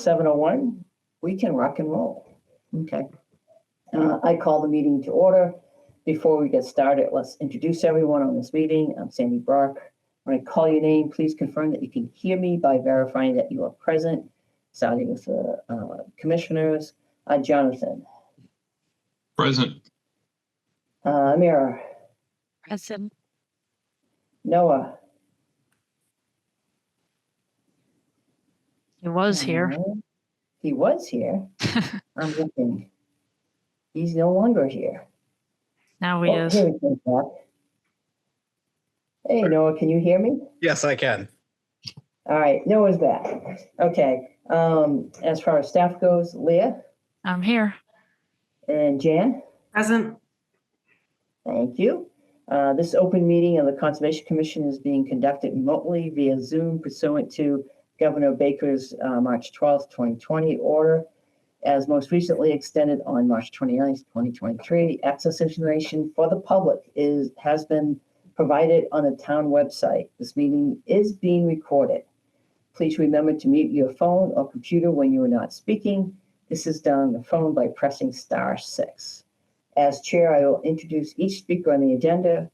7:01. We can rock and roll. Okay. I call the meeting to order. Before we get started, let's introduce everyone on this meeting. I'm Sandy Brock. When I call your name, please confirm that you can hear me by verifying that you are present. Starting with the commissioners. Jonathan. Present. Amira. Present. Noah. He was here. He was here. I'm looking. He's no longer here. Now he is. Here he comes back. Hey, Noah, can you hear me? Yes, I can. All right, Noah's back. Okay. As far as staff goes, Leah I'm here. and Jan. Present. Thank you. This open meeting of the Conservation Commission is being conducted remotely via Zoom pursuant to Governor Baker's March 12th, 2020 order, as most recently extended on March 29th, 2023. Access information for the public has been provided on the town website. This meeting is being recorded. Please remember to mute your phone or computer when you are not speaking. This is done on the phone by pressing *6. As chair, I will introduce each speaker on the agenda.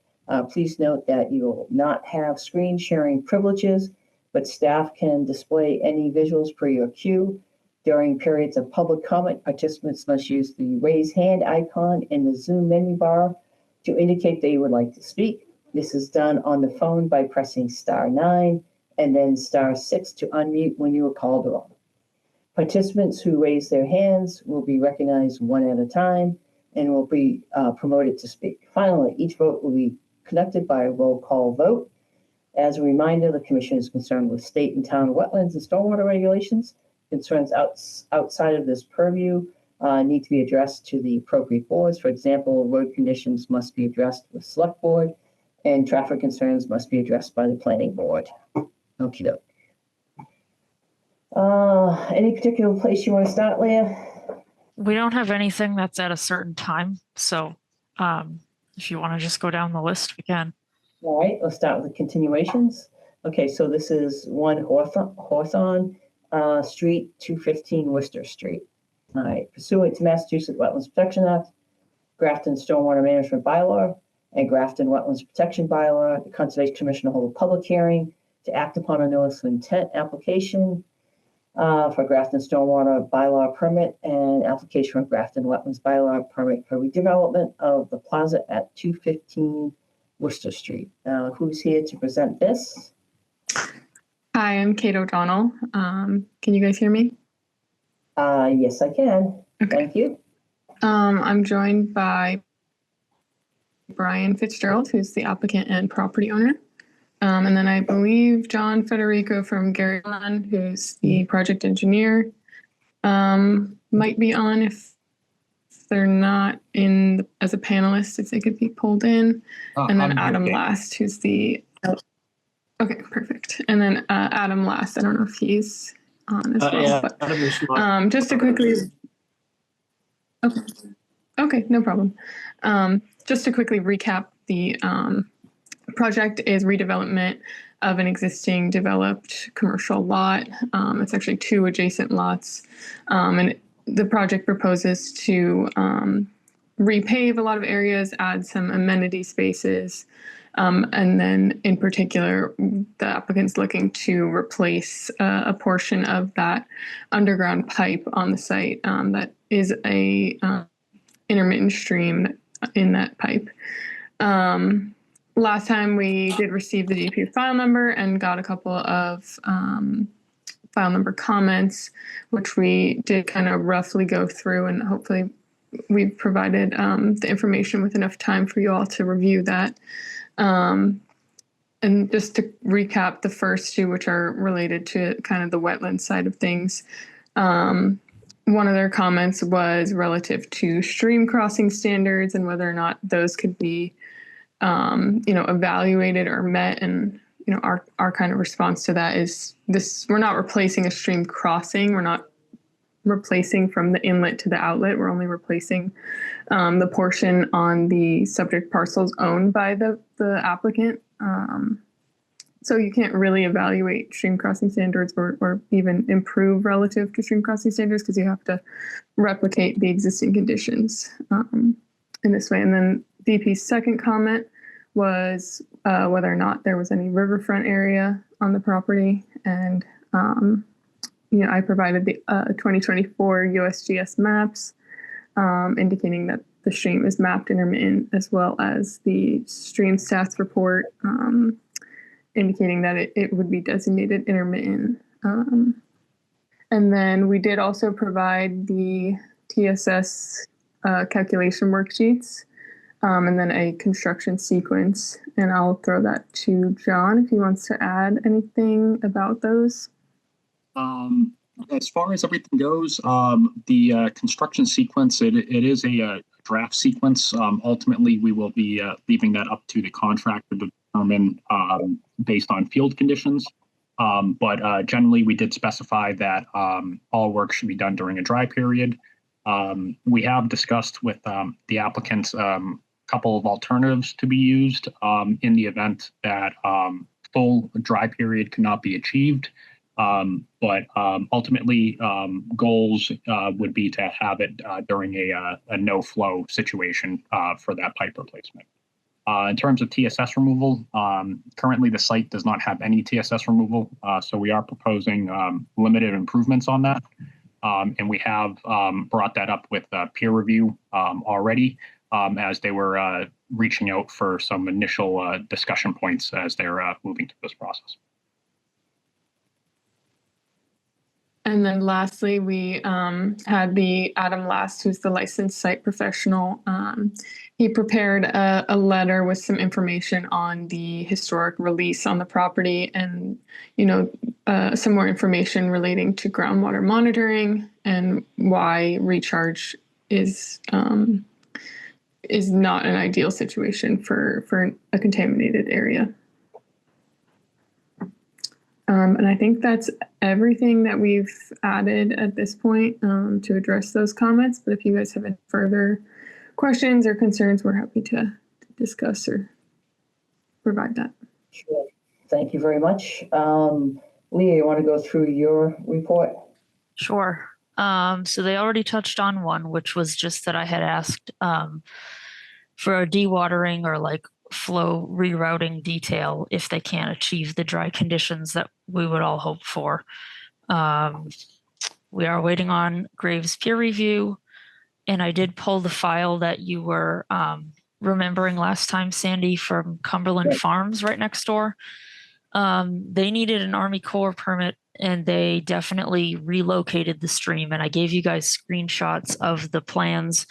Please note that you will not have screen sharing privileges, but staff can display any visuals per your cue. During periods of public comment, participants must use the raise hand icon in the Zoom menu bar to indicate they would like to speak. This is done on the phone by pressing *9 and then *6 to unmute when you are called on. Participants who raise their hands will be recognized one at a time and will be promoted to speak. Finally, each vote will be conducted by a roll call vote. As a reminder, the Commission is concerned with state and town wetlands and stormwater regulations. Concerns outside of this purview need to be addressed to the appropriate boards. For example, road conditions must be addressed with Select Board, and traffic concerns must be addressed by the Planning Board. Okie doke. Any particular place you want to start, Leah? We don't have anything that's at a certain time. So if you want to just go down the list, we can. All right, let's start with the continuations. Okay, so this is 1 Hawthorne Street, 215 Worcester Street. All right, pursuant to Massachusetts Wetlands Protection Act, Grafton Stormwater Management Bylaw, and Grafton Wetlands Protection Bylaw, the Conservation Commission will hold a public hearing to act upon a notice of intent application for Grafton Stormwater Bylaw permit and application for Grafton Wetlands Bylaw permit for redevelopment of the plaza at 215 Worcester Street. Who's here to present this? Hi, I'm Kate O'Donnell. Can you guys hear me? Yes, I can. Okay. Thank you. I'm joined by Brian Fitzgerald, who's the applicant and property owner. And then I believe John Federico from Gary Land, who's the project engineer, might be on if they're not in as a panelist, if they could be pulled in. And then Adam Last, who's the... Okay, perfect. And then Adam Last, I don't know if he's on as well. Yeah, but, just to quickly... Okay, no problem. Just to quickly recap, the project is redevelopment of an existing developed commercial lot. It's actually 2 adjacent lots. And the project proposes to repave a lot of areas, add some amenity spaces, and then in particular, the applicant's looking to replace a portion of that underground pipe on the site that is a intermittent stream in that pipe. Last time we did receive the DP file number and got a couple of file number comments, which we did kind of roughly go through, and hopefully we've provided the information with enough time for you all to review that. And just to recap the first 2, which are related to kind of the wetland side of things. One of their comments was relative to stream crossing standards and whether or not those could be evaluated or met. And, our kind of response to that is this: we're not replacing a stream crossing. We're not replacing from the inlet to the outlet. We're only replacing the portion on the subject parcels owned by the applicant. So you can't really evaluate stream crossing standards or even improve relative to stream crossing standards because you have to replicate the existing conditions in this way. And then DP's second comment was whether or not there was any riverfront area on the property. And, I provided the 2024 USGS maps indicating that the stream is mapped intermittent, as well as the stream stats report indicating that it would be designated intermittent. And then we did also provide the TSS calculation worksheets and then a construction sequence. And I'll throw that to John if he wants to add anything about those. As far as everything goes, the construction sequence, it is a draft sequence. Ultimately, we will be leaving that up to the contractor to determine based on field conditions. But generally, we did specify that all work should be done during a dry period. We have discussed with the applicants a couple of alternatives to be used in the event that full dry period cannot be achieved. But ultimately, goals would be to have it during a no flow situation for that pipe replacement. In terms of TSS removal, currently the site does not have any TSS removal, so we are proposing limited improvements on that. And we have brought that up with peer review already as they were reaching out for some initial discussion points as they're moving through this process. And then lastly, we had the Adam Last, who's the licensed site professional. He prepared a letter with some information on the historic release on the property and, some more information relating to groundwater monitoring and why recharge is not an ideal situation for a contaminated area. And I think that's everything that we've added at this point to address those comments. But if you guys have any further questions or concerns, we're happy to discuss or provide that. Sure. Thank you very much. Leah, you want to go through your report? Sure. So they already touched on one, which was just that I had asked for a dewatering or like flow rerouting detail if they can't achieve the dry conditions that we would all hope for. We are waiting on Graves peer review, and I did pull the file that you were remembering last time, Sandy, from Cumberland Right. Farms right next door. They needed an Army Corps permit, and they definitely relocated the stream, and I gave you guys screenshots of the plans.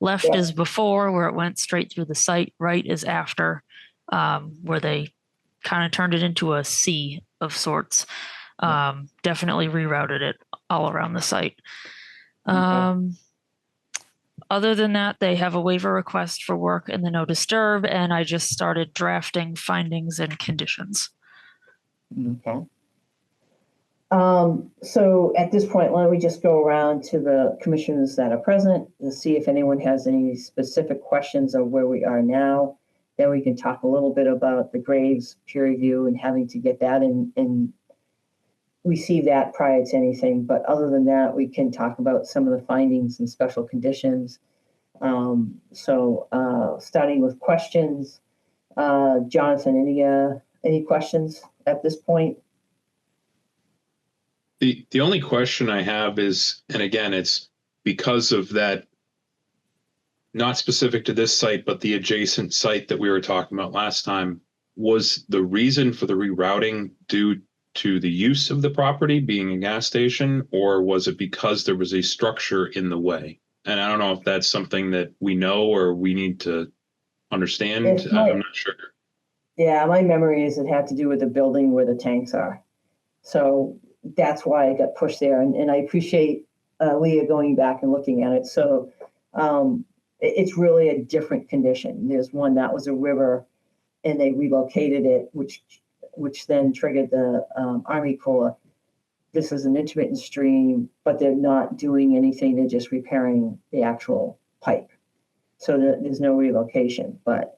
Left Yeah. is before, where it went straight through the site. Right is after, where they kind of turned it into a sea of sorts. Definitely rerouted it all around the site. Okay. Other than that, they have a waiver request for work in the no disturb, and I just started drafting findings and conditions. Okay. So at this point, why don't we just go around to the commissioners that are present to see if anyone has any specific questions of where we are now. Then we can talk a little bit about the Graves peer review and having to get that and receive that prior to anything. But other than that, we can talk about some of the findings and special conditions. Starting with questions, Jonathan, any questions at this point? The only question I have is, and again, it's because of that, not specific to this site, but the adjacent site that we were talking about last time, was the reason for the rerouting due to the use of the property being a gas station, or was it because there was a structure in the way? And I don't know if that's something that we know or we need to understand. I'm not sure. Yeah, my memory is it had to do with the building where the tanks are. So that's why it got pushed there. And I appreciate Leah going back and looking at it. So it's really a different condition. There's one that was a river and they relocated it, which then triggered the Army Corps. This is an intermittent stream, but they're not doing anything. They're just repairing the actual pipe. So there's no relocation, but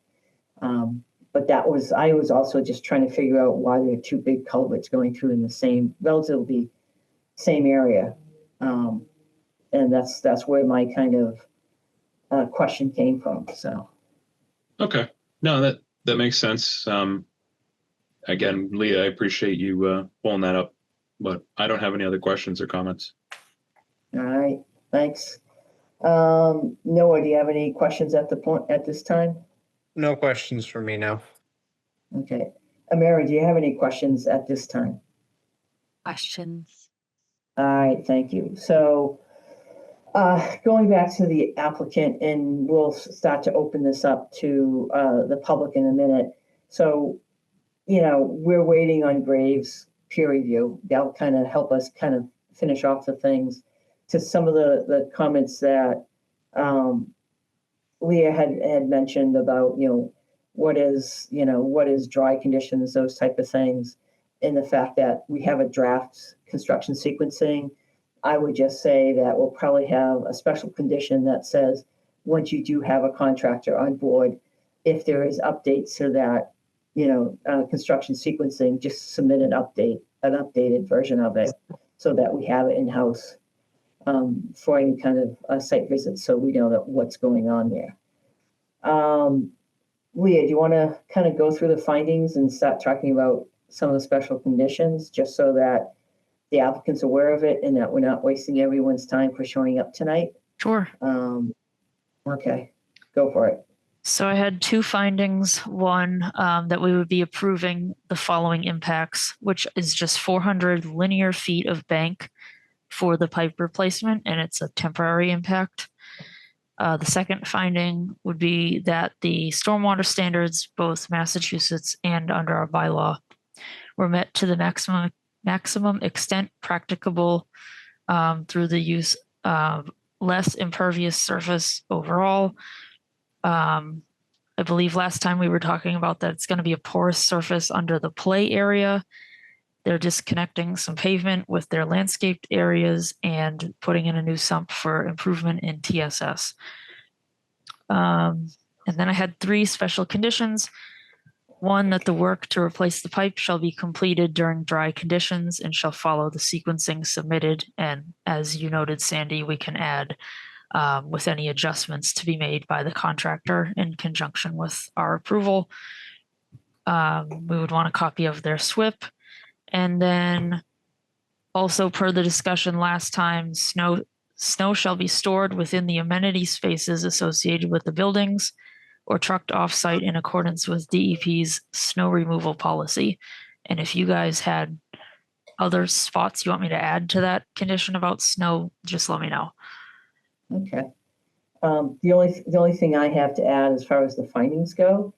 But I was also just trying to figure out why there are two big culverts going through in the same, relatively same area. And that's where my kind of question came from, so. Okay. No, that makes sense. Again, Leah, I appreciate you pulling that up, but I don't have any other questions or comments. All right, thanks. Noah, do you have any questions at this time? No questions for me now. Okay. Amira, do you have any questions at this time? Questions? All right, thank you. So, going back to the applicant, and we'll start to open this up to the public in a minute. So, we're waiting on Graves' peer review. That'll kind of help us kind of finish off the things. To some of the comments that Leah had mentioned about, what is dry conditions, those type of things, and the fact that we have a draft construction sequencing. I would just say that we'll probably have a special condition that says, once you do have a contractor on board, if there is updates to that, construction sequencing, just submit an updated version of it so that we have it in-house for any kind of site visit, so we know what's going on there. Leah, do you want to kind of go through the findings and start talking about some of the special conditions, just so that the applicant's aware of it and that we're not wasting everyone's time for showing up tonight? Sure. Okay, go for it. So I had two findings. One, that we would be approving the following impacts, which is just 400 linear feet of bank for the pipe replacement, and it's a temporary impact. The second finding would be that the stormwater standards, both Massachusetts and under our bylaw, were met to the maximum extent practicable through the use of less impervious surface overall. I believe last time we were talking about that it's going to be a porous surface under the play area. They're disconnecting some pavement with their landscaped areas and putting in a new sump for improvement in TSS. And then I had three special conditions. One, that the work to replace the pipe shall be completed during dry conditions and shall follow the sequencing submitted. And as you noted, Sandy, we can add with any adjustments to be made by the contractor in conjunction with our approval. We would want a copy of their SWIP. And then also, per the discussion last time, snow shall be stored within the amenity spaces associated with the buildings or trucked off-site in accordance with DEP's snow removal policy. And if you guys had other spots you want me to add to that condition about snow, just let me know. Okay. The only thing I have to add as far as the findings go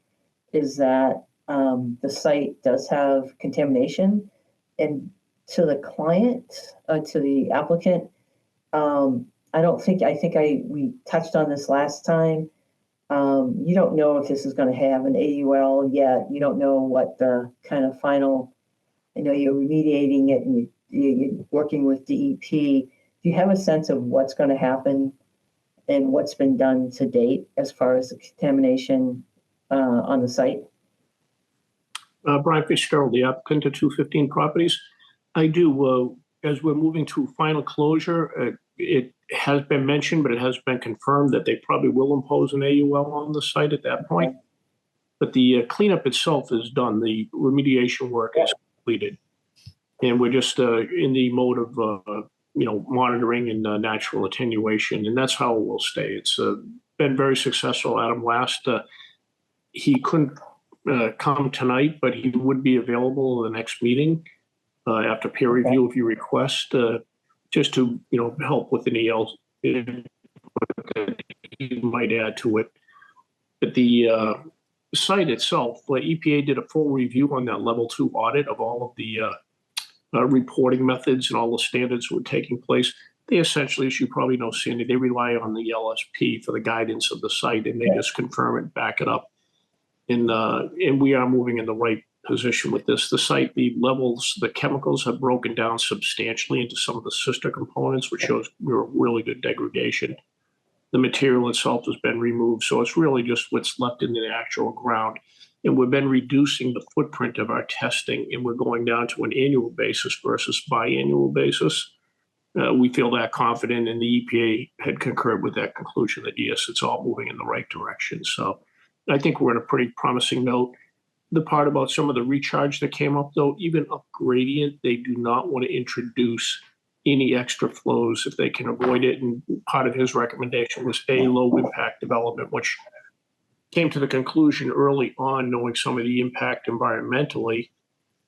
is that the site does have contamination, and to the client, to the applicant, we touched on this last time. You don't know if this is going to have an AUL yet. You don't know what the kind of final, you're remediating it and you're working with DEP. Do you have a sense of what's going to happen and what's been done to date as far as the contamination on the site? Brian Fitzgerald, the applicant at 215 Properties. I do. As we're moving to final closure, it has been mentioned, but it has been confirmed that they probably will impose an AUL on the site at that point. But the cleanup itself is done. The remediation work is completed. And we're just in the mode of monitoring and natural attenuation, and that's how it will stay. It's been very successful. Adam Last, he couldn't come tonight, but he would be available in the next meeting after peer review if you request, just to help with any else you might add to it. But the site itself, EPA did a full review on that level 2 audit of all of the reporting methods and all the standards that were taking place. They essentially, as you probably know, Sandy, they rely on the LSP for the guidance of the site, and they just confirm it, back it up. And we are moving in the right position with this. The site, the levels, the chemicals have broken down substantially into some of the sister components, which shows really good degradation. the material itself has been removed. So it's really just what's left in the actual ground. And we've been reducing the footprint of our testing, and we're going down to an annual basis versus biannual basis. We feel that confident, and the EPA had concurred with that conclusion that yes, it's all moving in the right direction. So I think we're in a pretty promising note. The part about some of the recharge that came up, though, even up gradient, they do not want to introduce any extra flows if they can avoid it. And part of his recommendation was a low impact development, which came to the conclusion early on, knowing some of the impact environmentally.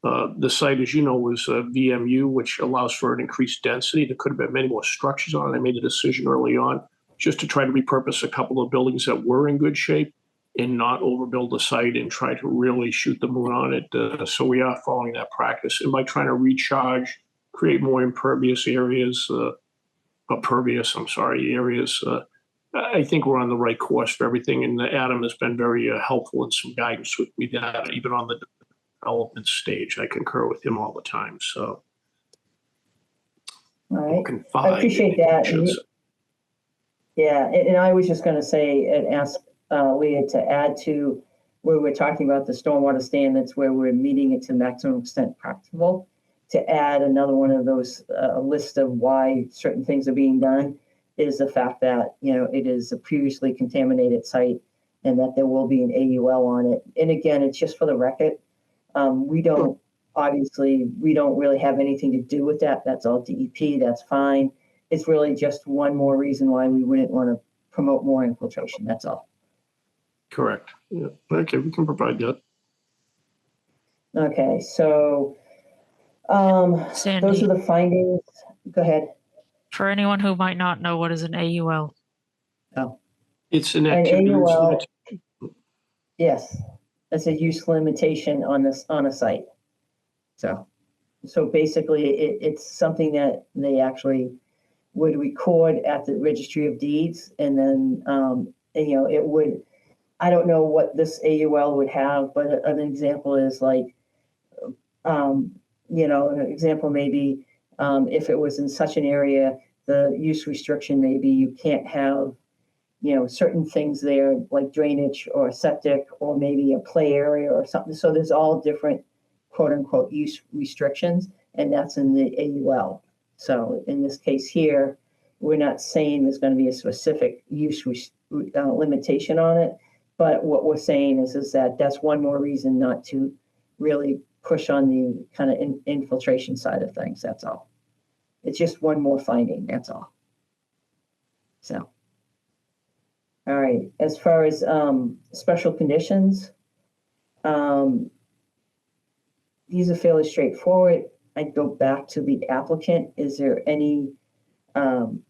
The site, as you know, was VMU, which allows for an increased density. There could have been many more structures on it. I made a decision early on just to try to repurpose a couple of buildings that were in good shape and not overbuild the site and try to really shoot the moon on it. So we are following that practice. And by trying to recharge, create more impervious areas, areas, I think we're on the right course for everything. And Adam has been very helpful in some guidance with me that even on the development stage, I concur with him all the time. So All right. confide I appreciate in that. conditions. Yeah, and I was just going to say and ask Leah to add to where we're talking about the stormwater standards, where we're meeting it to the maximum extent practicable, to add another one of those list of why certain things are being done is the fact that, you know, it is a previously contaminated site and that there will be an AUL on it. And again, it's just for the record. We don't really have anything to do with that. That's all DEP, that's fine. It's really just one more reason why we wouldn't want to promote more infiltration, that's all. Correct. Yeah. Okay, we can provide that. Okay, so those Sandy, are the findings. Go ahead. for anyone who might not know, what is an AUL? It's an An activity. AUL, yes, that's a use limitation on a site. So basically, it's something that they actually would record at the Registry of Deeds, and then you know, it would. I don't know what this AUL would have, but an example is like, you know, an example maybe if it was in such an area, the use restriction maybe you can't have, you know, certain things there like drainage or septic or maybe a play area or something. So there's all different quote unquote use restrictions, and that's in the AUL. So in this case here, we're not saying there's going to be a specific use limitation on it. But what we're saying is that that's one more reason not to really push on the kind of infiltration side of things. That's all. It's just one more finding. That's all. So, all right. As far as special conditions, these are fairly straightforward. I go back to the applicant. Is there any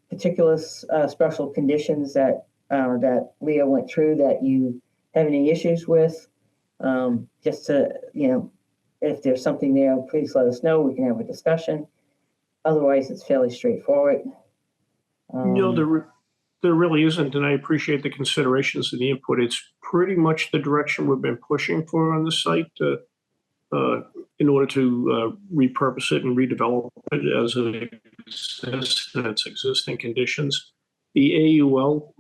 particular special conditions that Leah went through that you have any issues with? Just to, you know, if there's something there, please let us know. We can have a discussion. Otherwise, it's fairly straightforward. No, there really isn't, and I appreciate the considerations and the input. It's pretty much the direction we've been pushing for on the site in order to repurpose it and redevelop it as it exists in its existing conditions. The AUL,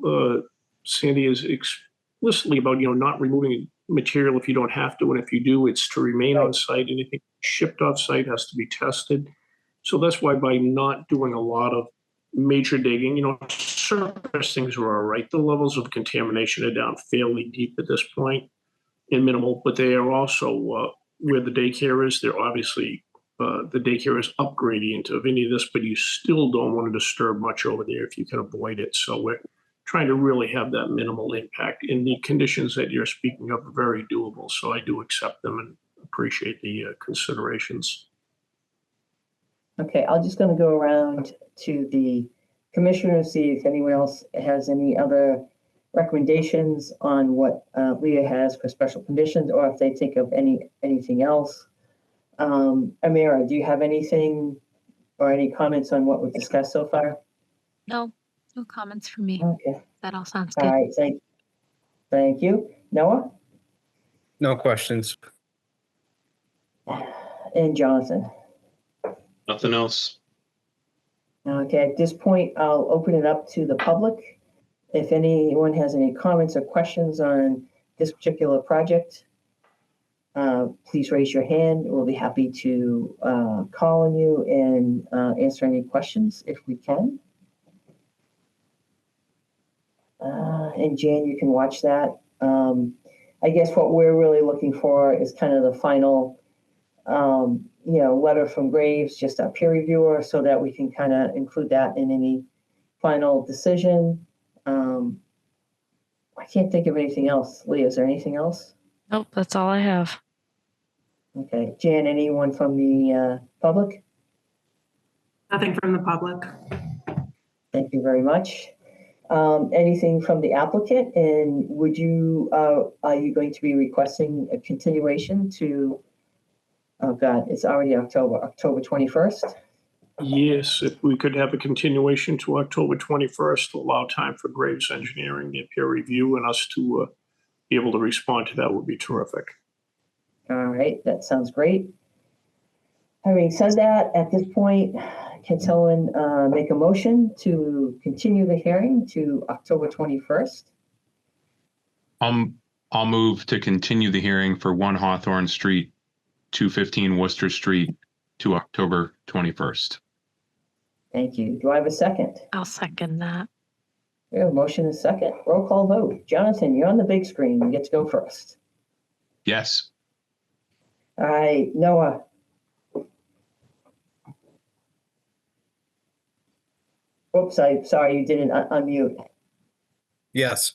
Sandy, is explicitly about, you know, not removing material if you don't have to, and if you do, it's to remain on site. Anything shipped off site has to be tested. So that's why by not doing a lot of major digging, you know, surface things are all right. The levels of contamination are down fairly deep at this point and minimal, but they are also where the daycare is. They're obviously the daycare is up gradient of any of this, but you still don't want to disturb much over there if you can avoid it. So we're trying to really have that minimal impact. And the conditions that you're speaking of are very doable. So I do accept them and appreciate the considerations. Okay, I'm just going to go around to the commissioners, see if anyone else has any other recommendations on what Leah has for special conditions, or if they think of anything else. Amira, do you have anything or any comments on what we've discussed so far? No comments from me. Okay, That all sounds all good. right, thank you. Noah No questions. and Jonathan. Nothing else. Okay, at this point, I'll open it up to the public. If anyone has any comments or questions on this particular project, please raise your hand. We'll be happy to call on you and answer any questions if we can. And Jan, you can watch that. I guess what we're really looking for is kind of the final, letter from Graves, just our peer reviewer, so that we can kind of include that in any final decision. I can't think of anything else. Lee, is there anything else? Nope, that's all I have. Okay, Jan, anyone from the public? Nothing from the public. Thank you very much. Anything from the applicant? And are you going to be requesting a continuation to, oh God, it's already October 21st? Yes, if we could have a continuation to October 21st to allow time for Graves Engineering, their peer review, and us to be able to respond to that would be terrific. All right, that sounds great. Having said that, at this point, can someone make a motion to continue the hearing to October 21st? I'll move to continue the hearing for 1 Hawthorne Street, 215 Worcester Street to October 21st. Thank you. Do I have a second? I'll second that. We have a motion and a second. Roll call vote. Jonathan, you're on the big screen. You get to go first. Yes. All right, Noah. Oops, sorry, you didn't unmute. Yes.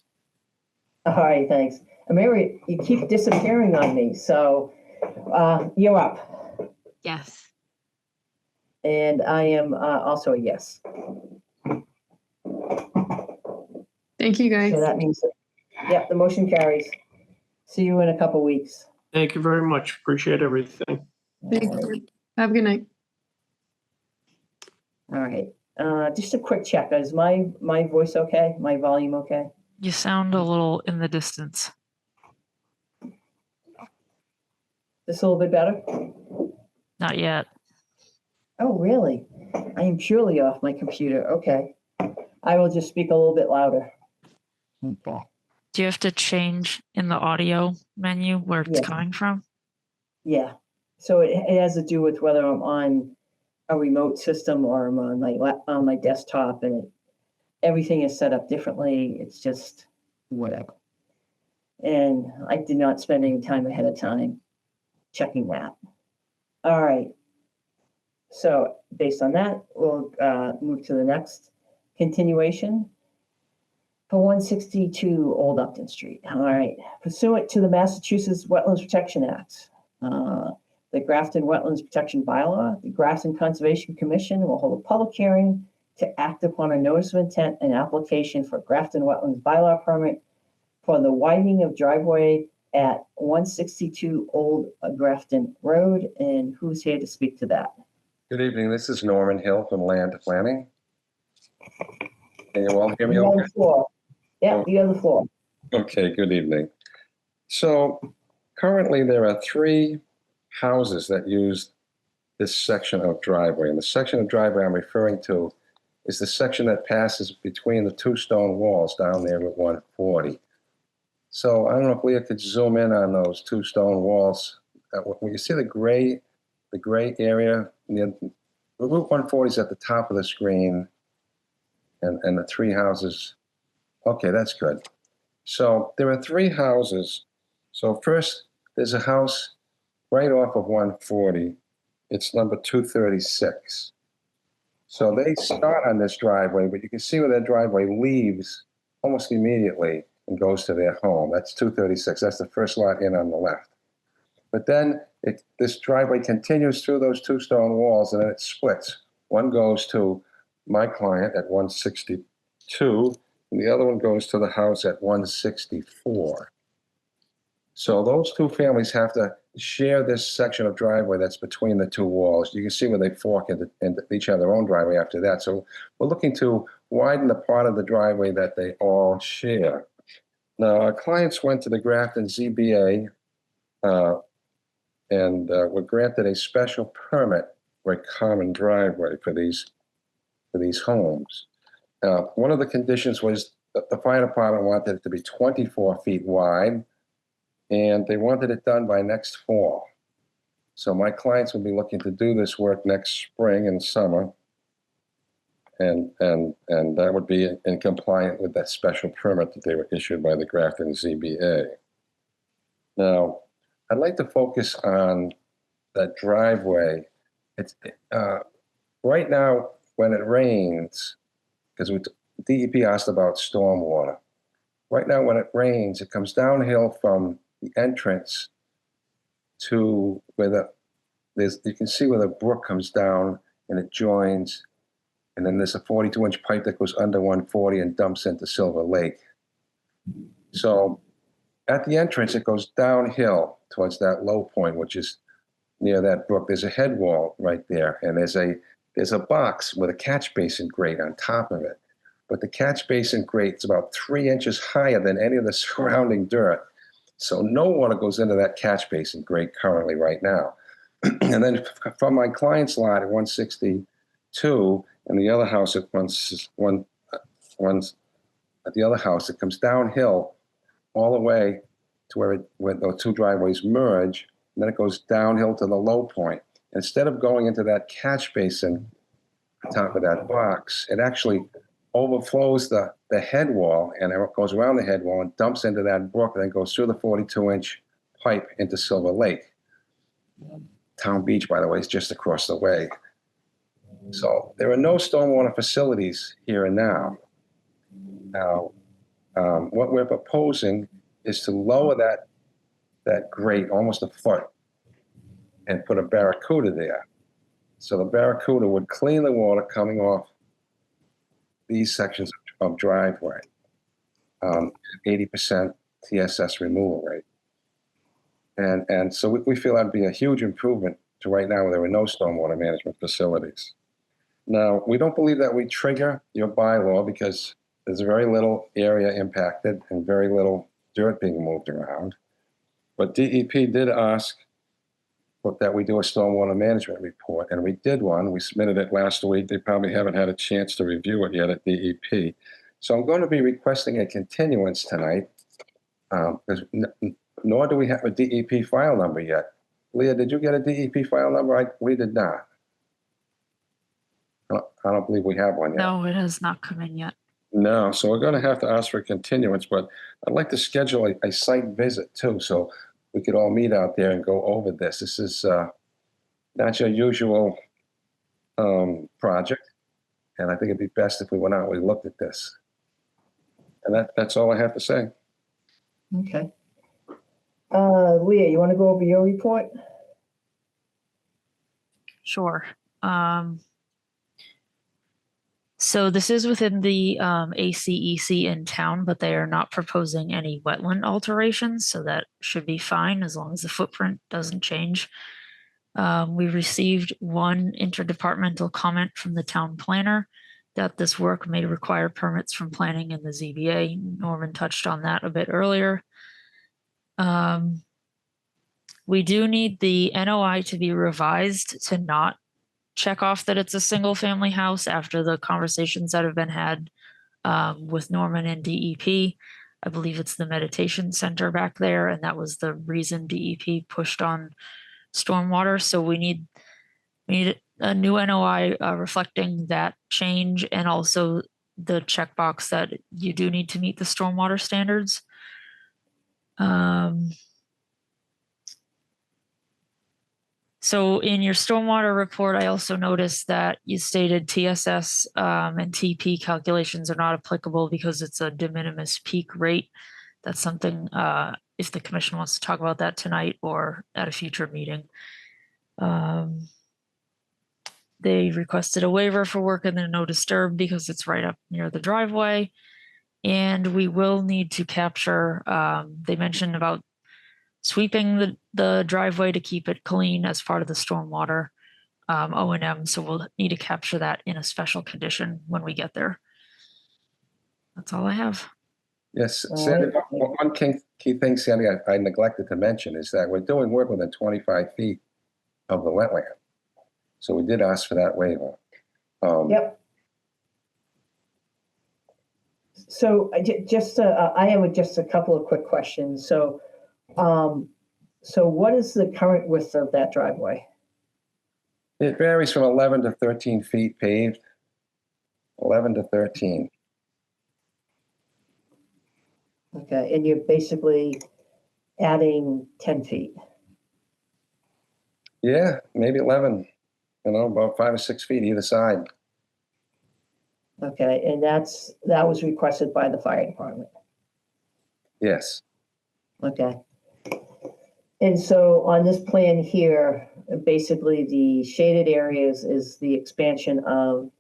All right, thanks. Mary, you keep disappearing on me, so you're up. Yes. And I am also a yes. Thank you, guys. So that means, the motion carries. See you in a couple weeks. Thank you very much. Appreciate everything. Thank you. Have a good night. All right. Just a quick check. Is my voice okay? My volume okay? You sound a little in the distance. This a little bit better? Not yet. Oh, really? I am purely off my computer. Okay. I will just speak a little bit louder. Okay. Do you have to change in the audio menu where it's Yeah. coming from? Yeah. So it has to do with whether I'm on a remote system or I'm on my desktop, and everything is set up differently. It's just whatever. And I did not spend any time ahead of time checking that. All right. So based on that, we'll move to the next continuation for 162 Old Upton Street. All right. Pursuant to the Massachusetts Wetlands Protection Act, the Grafton Wetlands Protection Bylaw, the Grafton Conservation Commission will hold a public hearing to act upon a notice of intent and application for Grafton Wetlands Bylaw permit for the widening of driveway at 162 Old Grafton Road. And who's here to speak to that? Good evening. This is Norman Hill from Land Planning. Can you all hear me You have okay? the floor. Yeah, you have the floor. Okay, good evening. So currently there are 3 houses that use this section of driveway. And the section of driveway I'm referring to is the section that passes between the 2 stone walls down there at 140. So I don't know if Leah could zoom in on those 2 stone walls. When you see the gray area, the Route 140 is at the top of the screen, and the 3 houses. Okay, that's good. So there are 3 houses. So first, there's a house right off of 140. It's number 236. So they start on this driveway, but you can see where that driveway leaves almost immediately and goes to their home. That's 236. That's the first lot in on the left. But then this driveway continues through those 2 stone walls, and then it splits. One goes to my client at 162, and the other one goes to the house at 164. So those 2 families have to share this section of driveway that's between the 2 walls. You can see where they fork and each have their own driveway after that. So we're looking to widen the part of the driveway that they all share. Now, our clients went to the Grafton ZBA and were granted a special permit for a common driveway for these homes. One of the conditions was the fire department wanted it to be 24 feet wide, and they wanted it done by next fall. So my clients will be looking to do this work next spring and summer. And that would be in compliance with that special permit that they were issued by the Grafton ZBA. Now, I'd like to focus on that driveway. It's right now when it rains, because DEP asked about stormwater. Right now, when it rains, it comes downhill from the entrance to where you can see where the brook comes down and it joins. And then there's a 42-inch pipe that goes under 140 and dumps into Silver Lake. So at the entrance, it goes downhill towards that low point, which is near that brook. There's a head wall right there, and there's a box with a catch basin grate on top of it. But the catch basin grate is about 3 inches higher than any of the surrounding dirt. So no water goes into that catch basin grate currently right now. And then from my client's lot at 162, and the other house at at the other house, it comes downhill all the way to where the two driveways merge, and then it goes downhill to the low point. Instead of going into that catch basin on top of that box, it actually overflows the head wall, and it goes around the head wall and dumps into that brook, and then goes through the 42-inch pipe into Silver Lake. Town Beach, by the way, is just across the way. So there are no stormwater facilities here and now. Now, what we're proposing is to lower that grate almost a foot and put a barracuda there. So the barracuda would clean the water coming off these sections of driveway, 80% TSS removal rate. And so we feel that'd be a huge improvement to right now where there are no stormwater management facilities. Now, we don't believe that we trigger your bylaw because there's very little area impacted and very little dirt being moved around. But DEP did ask that we do a stormwater management report, and we did one. We submitted it last week. They probably haven't had a chance to review it yet at DEP. So I'm going to be requesting a continuance tonight, because nor do we have a DEP file number yet. Leah, did you get a DEP file number? We did not. I don't believe we have one yet. No, it has not come in yet. No, so we're going to have to ask for a continuance, but I'd like to schedule a site visit too, so we could all meet out there and go over this. This is not your usual project, and I think it'd be best if we went out and we looked at this. And that's all I have to say. Okay. Leah, you want to go over your report? Sure. So this is within the ACEC in town, but they are not proposing any wetland alterations, so that should be fine as long as the footprint doesn't change. We received one interdepartmental comment from the town planner that this work may require permits from planning and the ZBA. Norman touched on that a bit earlier. We do need the NOI to be revised to not check off that it's a single family house after the conversations that have been had with Norman and DEP. I believe it's the meditation center back there, and that was the reason DEP pushed on stormwater. So we need a new NOI reflecting that change, and also the checkbox that you do need to meet the stormwater standards. So in your stormwater report, I also noticed that you stated TSS and TP calculations are not applicable because it's a de minimis peak rate. That's something, if the commission wants to talk about that tonight or at a future meeting. They requested a waiver for work in the no disturb because it's right up near the driveway. And we will need to capture, they mentioned about sweeping the driveway to keep it clean as part of the stormwater O&M. So we'll need to capture that in a special condition when we get there. That's all I have. Yes, Sandy, one key thing, Sandy, I neglected to mention is that we're doing work within 25 feet of the wetland. So we did ask for that waiver. Yep. So I have just a couple of quick questions. So what is the current width of that driveway? It varies from 11 to 13 feet paved. 11 to 13. Okay, and you're basically adding 10 feet. Yeah, maybe 11, about 5 or 6 feet either side. Okay, and that was requested by the fire department. Yes. Okay. And so on this plan here, basically the shaded areas is the expansion of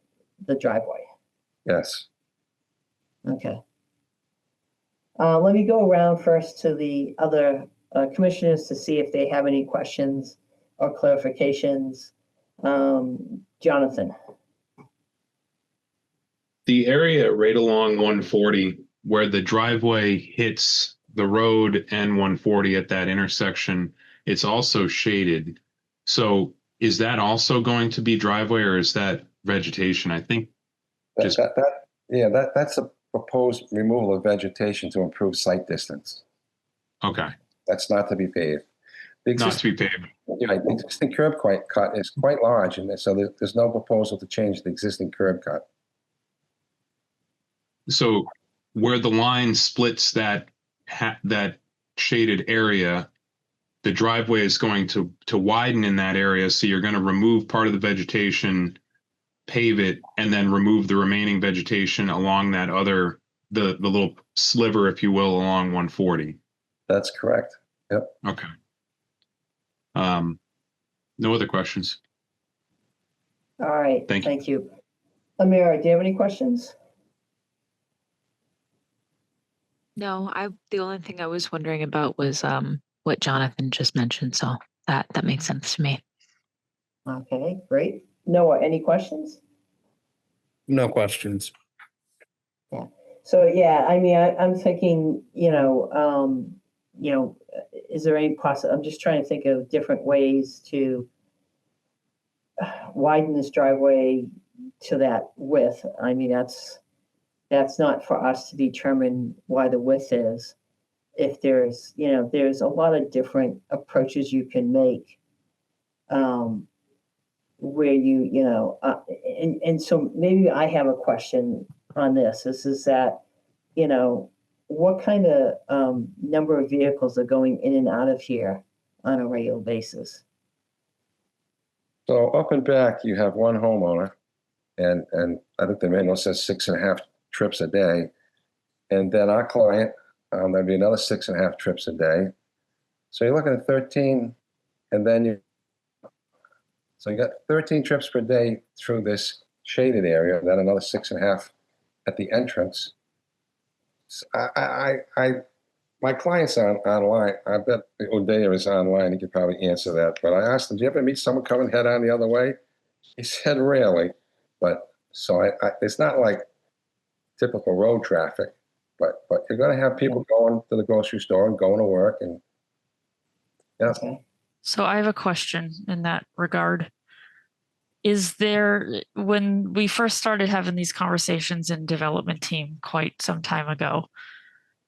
the driveway. Yes. Okay. Let me go around first to the other commissioners to see if they have any questions or clarifications. Jonathan. The area right along 140 where the driveway hits the road and 140 at that intersection, it's also shaded. So is that also going to be driveway or is that vegetation? I think just that's a proposed removal of vegetation to improve sight distance. okay. That's not to be paved. Not to be paved. Yeah, the existing curb cut is quite large, and so there's no proposal to change the existing curb cut. So where the line splits that shaded area, the driveway is going to widen in that area. So you're going to remove part of the vegetation, pave it, and then remove the remaining vegetation along that other, the little sliver, if you will, along 140. That's correct. Yep. Okay. No other questions. All right, Thank you. thank you. Amira, do you have any questions? No, the only thing I was wondering about was what Jonathan just mentioned. So that makes sense to me. Okay, great. Noah, any questions? No questions. So, yeah, I mean, I'm thinking, is there any I'm just trying to think of different ways to widen this driveway to that width. I mean, that's not for us to determine why the width is. If there's a lot of different approaches you can make, where and so maybe I have a question on this. This is that, what kind of number of vehicles are going in and out of here on a regular basis? So up and back, you have one homeowner, and I think the manual says 6.5 trips a day. And then our client, there'd be another 6.5 trips a day. So you're looking at 13, and then you got 13 trips per day through this shaded area, and then another 6.5 at the entrance. So my client's online. I bet Odea is online. He could probably answer that. But I asked him, do you ever meet someone coming head on the other way? He said, rarely. But so it's not like typical road traffic, but you're going to have people going to the grocery store and going to work. And yeah. Okay. So I have a question in that regard. Is there, when we first started having these conversations in development team quite some time ago,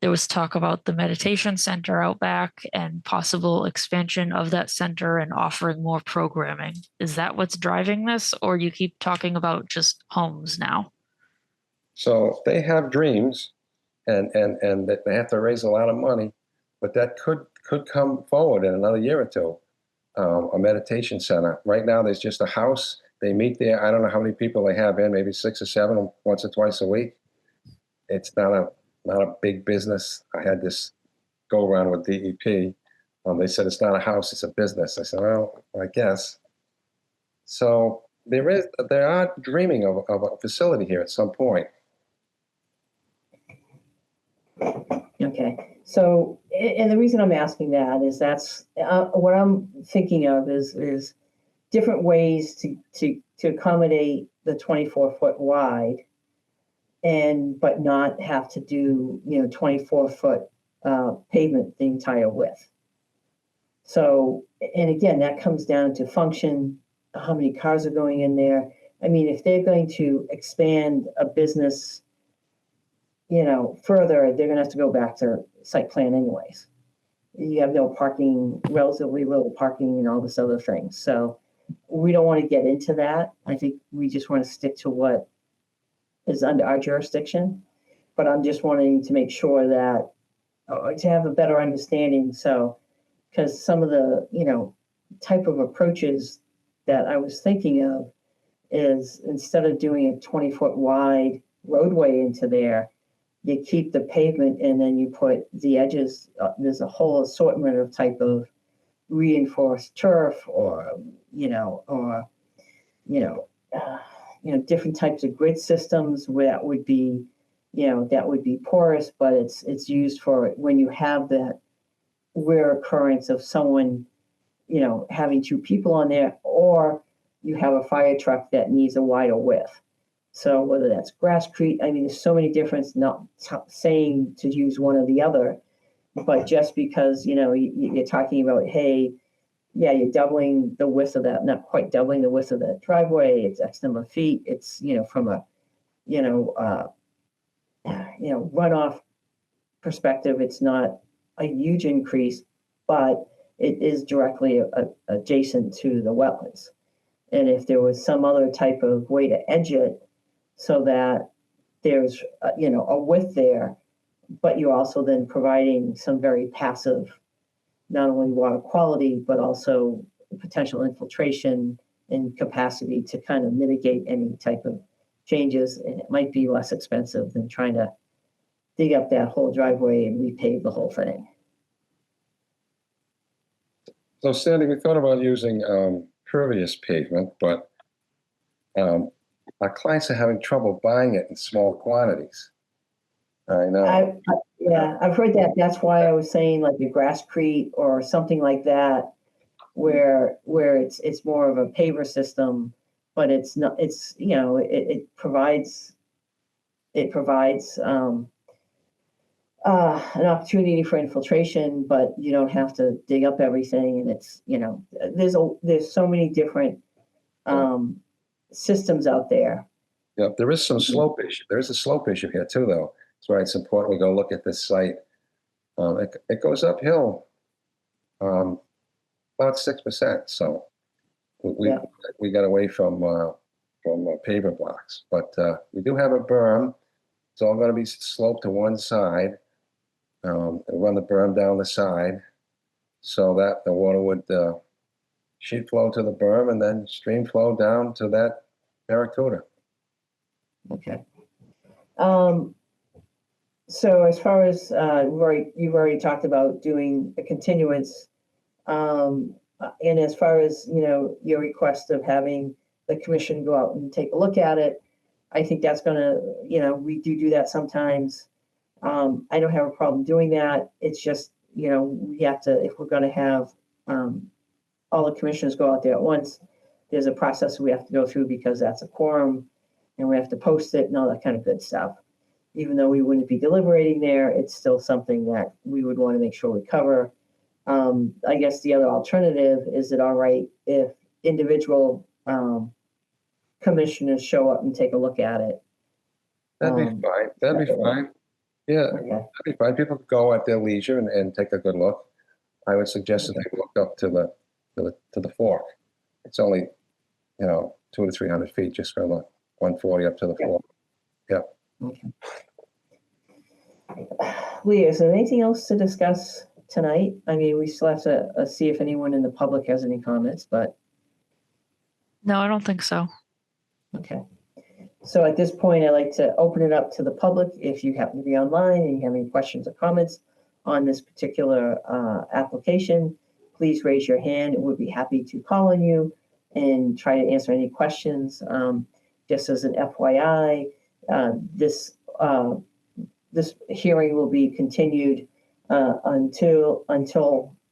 there was talk about the meditation center out back and possible expansion of that center and offering more programming. Is that what's driving this, or you keep talking about just homes now? So they have dreams, and that they have to raise a lot of money, but that could come forward in another year or two. A meditation center. Right now, there's just a house. They meet there. I don't know how many people they have in, maybe 6 or 7 once or twice a week. It's not a big business. I had this go around with DEP. They said it's not a house, it's a business. I said, well, I guess. So they are dreaming of a facility here at some point. Okay. So, and the reason I'm asking that is that's what I'm thinking of is different ways to accommodate the 24-foot wide, but not have to do 24-foot pavement the entire width. So, and again, that comes down to function, how many cars are going in there. I mean, if they're going to expand a business further, they're gonna have to go back to site plan anyways. You have no parking, relatively little parking and all this other things. So we don't want to get into that. I think we just want to stick to what is under our jurisdiction. But I'm just wanting to make sure that, to have a better understanding. So, because some of the, type of approaches that I was thinking of is instead of doing a 20-foot wide roadway into there, you keep the pavement and then you put the edges. There's a whole assortment of type of reinforced turf, or different types of grid systems where that would be, porous, but it's used for when you have that rare occurrence of someone, having two people on there, or you have a fire truck that needs a wider width. So whether that's Grasscrete, I mean, there's so many different, not saying to use one or the other, but just because, you're talking about, hey, yeah, you're doubling the width of that, not quite doubling the width of that driveway. It's X number of feet. It's, from a, runoff perspective, it's not a huge increase, but it is directly adjacent to the wetlands. And if there was some other type of way to edge it so that there's, a width there, but you're also then providing some very passive, not only water quality, but also potential infiltration and capacity to kind of mitigate any type of changes. And it might be less expensive than trying to dig up that whole driveway and repave the whole thing. So Sandy, we thought about using pervious pavement, but our clients are having trouble buying it in small quantities. I know. I've heard that. That's why I was saying like a Grasscrete or something like that, where it's more of a paver system, but it's not. It's it provides an opportunity for infiltration, but you don't have to dig up everything. And it's there's so many different systems out there. Yeah, there is some slope issue. There is a slope issue here too, though. That's why it's important we go look at this site. It goes uphill about 6%. So we got away from paver blocks, but we do have a berm. It's all going to be sloped to one side. And run the berm down the side so that the water would sheet flow to the berm and then stream flow down to that Barracuda. Okay. So as far as you've already talked about doing a continuance, and as far as your request of having the commission go out and take a look at it, I think that's gonna we do that sometimes. I don't have a problem doing that. It's just we have to, if we're going to have all the commissioners go out there at once, there's a process we have to go through because that's a quorum, and we have to post it and all that kind of good stuff. Even though we wouldn't be deliberating there, it's still something that we would want to make sure we cover. I guess the other alternative, is it all right if individual commissioners show up and take a look at it? That'd be fine. That'd be fine. Yeah, Okay. that'd be fine. People could go at their leisure and take a good look. I would suggest that they look up to the fork. It's only 200 to 300 feet just from the 140 up to the fork. Yeah. Okay. Leah, is there anything else to discuss tonight? I mean, we still have to see if anyone in the public has any comments, but No, I don't think so. okay. So at this point, I'd like to open it up to the public. If you happen to be online and you have any questions or comments on this particular application, please raise your hand and we'll be happy to call on you and try to answer any questions. Just as an FYI, this hearing will be continued until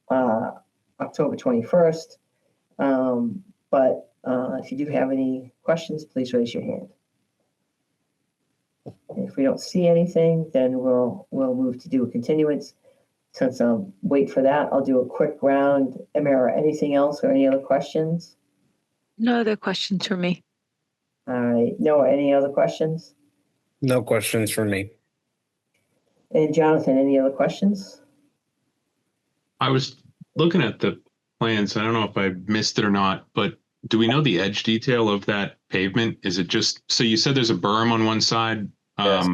October 21st. But if you do have any questions, please raise your hand. If we don't see anything, then we'll move to do a continuance. Since I'll wait for that, I'll do a quick round. Amara, anything else or any other questions? No other questions for me. All right, Noah, any other questions? No questions for me. And Jonathan, any other questions? I was looking at the plans. I don't know if I missed it or not, but do we know the edge detail of that pavement? Is it just, so you said there's a berm on one side? Yes.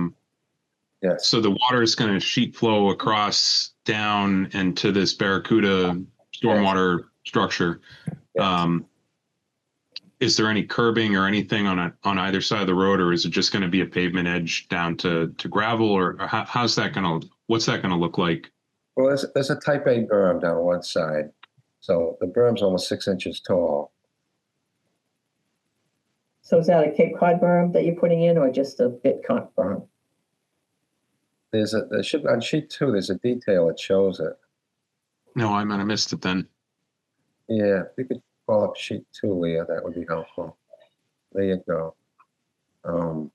Yes. So the water is going to sheet flow across down into this Barracuda stormwater structure. Yes. Is there any curbing or anything on either side of the road, or is it just going to be a pavement edge down to gravel, or how's that going to, what's that going to look like? Well, there's a type A berm down one side. So the berm's almost 6 inches tall. So is that a Cape Cod berm that you're putting in, or just a Bitcon berm? There should, on sheet 2, there's a detail that shows it. No, I might have missed it then. Yeah, if you could call up sheet 2, Leah, that would be helpful. There you go. On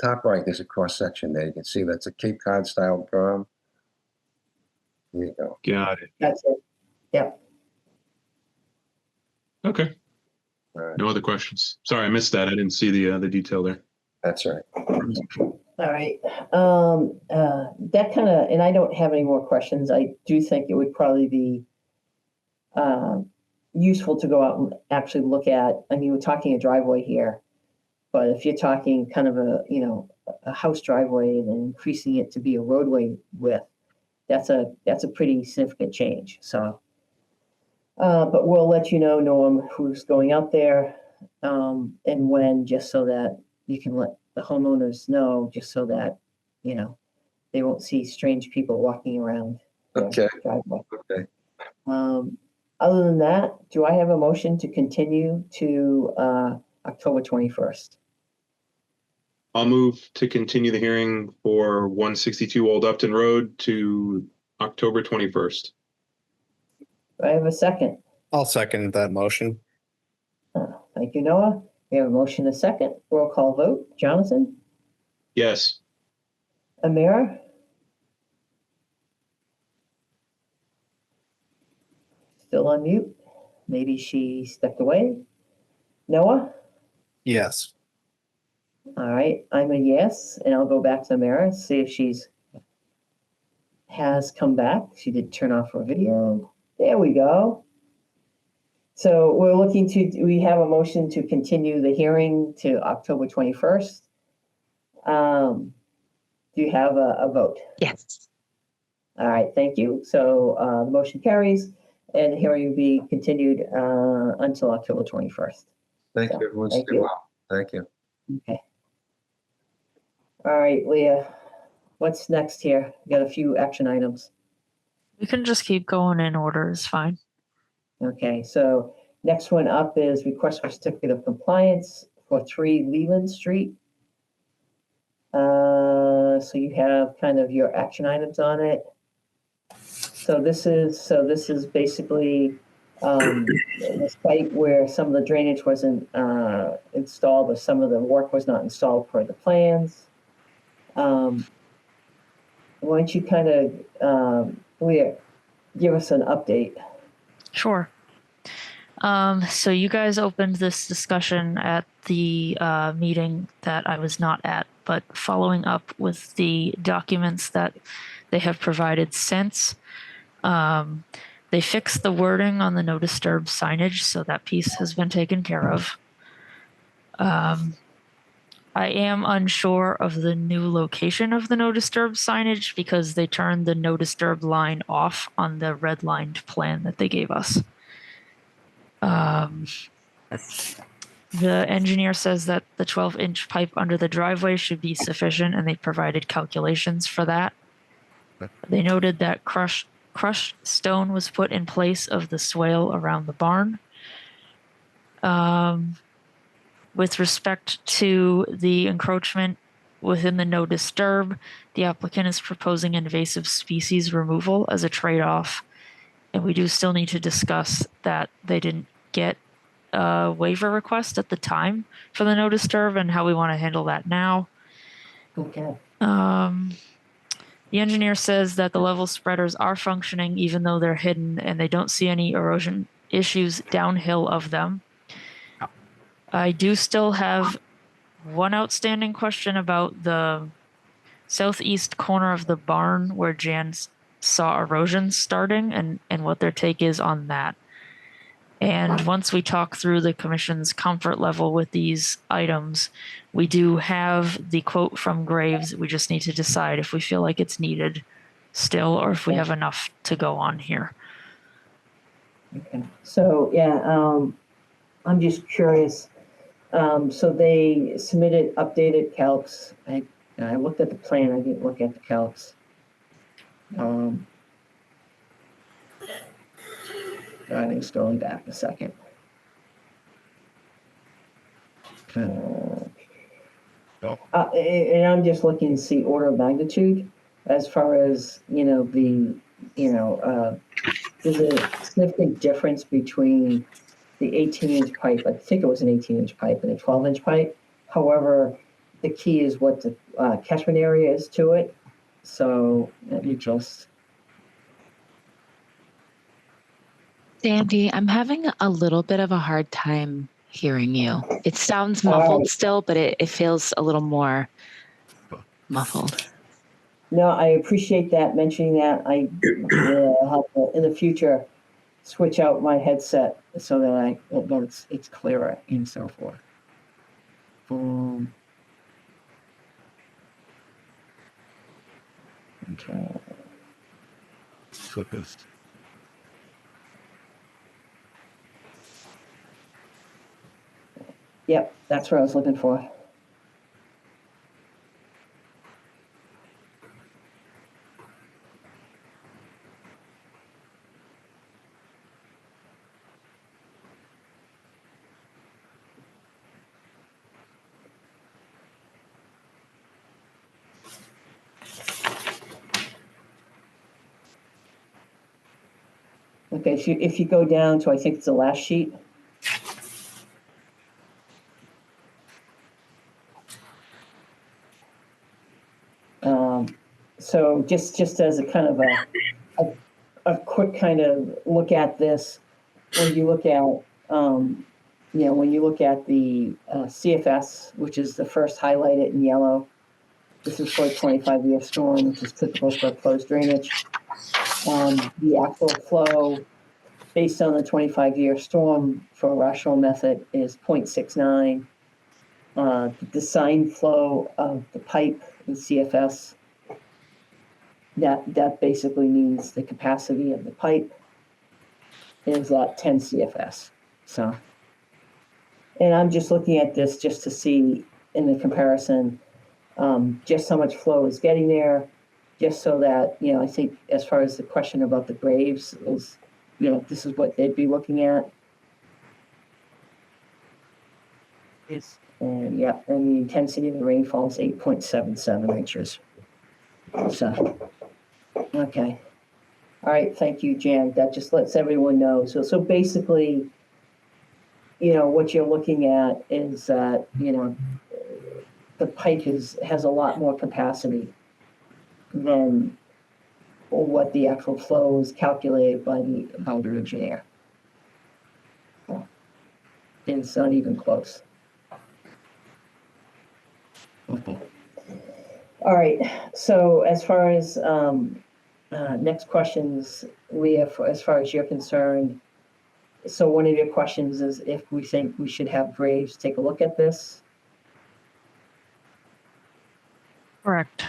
top right, there's a cross section there. You can see that's a Cape Cod style berm. There you go. Got it. That's it. Yep. Okay. All right. No other questions. Sorry, I missed that. I didn't see the detail there. That's right. All right. That kind of, and I don't have any more questions. I do think it would probably be useful to go out and actually look at. I mean, we're talking a driveway here, but if you're talking kind of a house driveway and increasing it to be a roadway width, that's a pretty significant change. So, but we'll let you know, Norm, who's going out there and when, just so that you can let the homeowners know, just so that, they won't see strange people walking around. their Okay. driveway. Okay. Other than that, do I have a motion to continue to October 21st? I'll move to continue the hearing for 162 Old Upton Road to October 21st. Do I have a second? I'll second that motion. Thank you, Noah. We have a motion, a second. Roll call vote. Jonathan? Yes. Amira? Still on mute? Maybe she stepped away. Noah? Yes. All right, I'm a yes, and I'll go back to Amira, see if has come back. She did turn off her video. There we go. So we have a motion to continue the hearing to October 21st. Do you have a vote? Yes. All right, thank you. So the motion carries, and the hearing will be continued until October 21st. Thank So, you. Everyone's thank doing you. well. Thank you. Okay. All right, Leah, what's next here? We got a few action items. We can just keep going in order, is fine. Okay, so next one up is request for certificate of compliance for 3 Leland Street. So you have kind of your action items on it. So this is basically the site where some of the drainage wasn't installed, or some of the work was not installed per the plans. Why don't you kind of, Leah, give us an update? Sure. So you guys opened this discussion at the meeting that I was not at, but following up with the documents that they have provided since, they fixed the wording on the no disturb signage, so that piece has been taken care of. I am unsure of the new location of the no disturb signage because they turned the no disturb line off on the redlined plan that they gave us. The engineer says that the 12-inch pipe under the driveway should be sufficient, and they provided calculations for that. They noted that crushed stone was put in place of the swale around the barn. With respect to the encroachment within the no disturb, the applicant is proposing invasive species removal as a trade-off, and we do still need to discuss that they didn't get a waiver request at the time for the no disturb and how we want to handle that now. Okay. The engineer says that the level spreaders are functioning even though they're hidden, and they don't see any erosion issues downhill of them. I do still have one outstanding question about the southeast corner of the barn where Jan saw erosion starting and what their take is on that. And once we talk through the commission's comfort level with these items, we do have the quote from Graves. We just need to decide if we feel like it's needed still or if we have enough to go on here. Okay. So, yeah, I'm just curious. So they submitted updated calcs. I looked at the plan, I didn't look at the calcs. I think scrolling back a second. And I'm just looking to see order of magnitude as far as, there's a significant difference between the 18-inch pipe, I think it was an 18-inch pipe and a 12-inch pipe. However, the key is what the catchment area is to it. So let me just. Sandy, I'm having a little bit of a hard time hearing you. It sounds muffled still, but it feels a little more muffled. No, I appreciate that, mentioning that. I have to, in the future, switch out my headset so that it's clearer and so forth. Okay. Yep, that's what I was looking for. Okay, so if you go down to, I think it's the last sheet. So just as a kind of a quick kind of look at this, when you look at, when you look at the CFS, which is the first highlighted in yellow, this is for a 25-year storm, which is typical for closed drainage. The actual flow based on the 25-year storm for a rational method is 0.69. The design flow of the pipe in CFS, that basically means the capacity of the pipe is at 10 CFS. So, and I'm just looking at this just to see in the comparison just how much flow is getting there, just so that, I think as far as the question about the graves is, this is what they'd be looking at. And the intensity of the rainfall is 8.77 inches. So, okay. All right, thank you, Jan. That just lets everyone know. So basically, what you're looking at is that, the pipe has a lot more capacity than what the actual flow is calculated by the boundary engineer. It's not even close. Okay. All right, so as far as next questions, Leah, as far as you're concerned, so one of your questions is if we think we should have Graves take a look at this? Correct.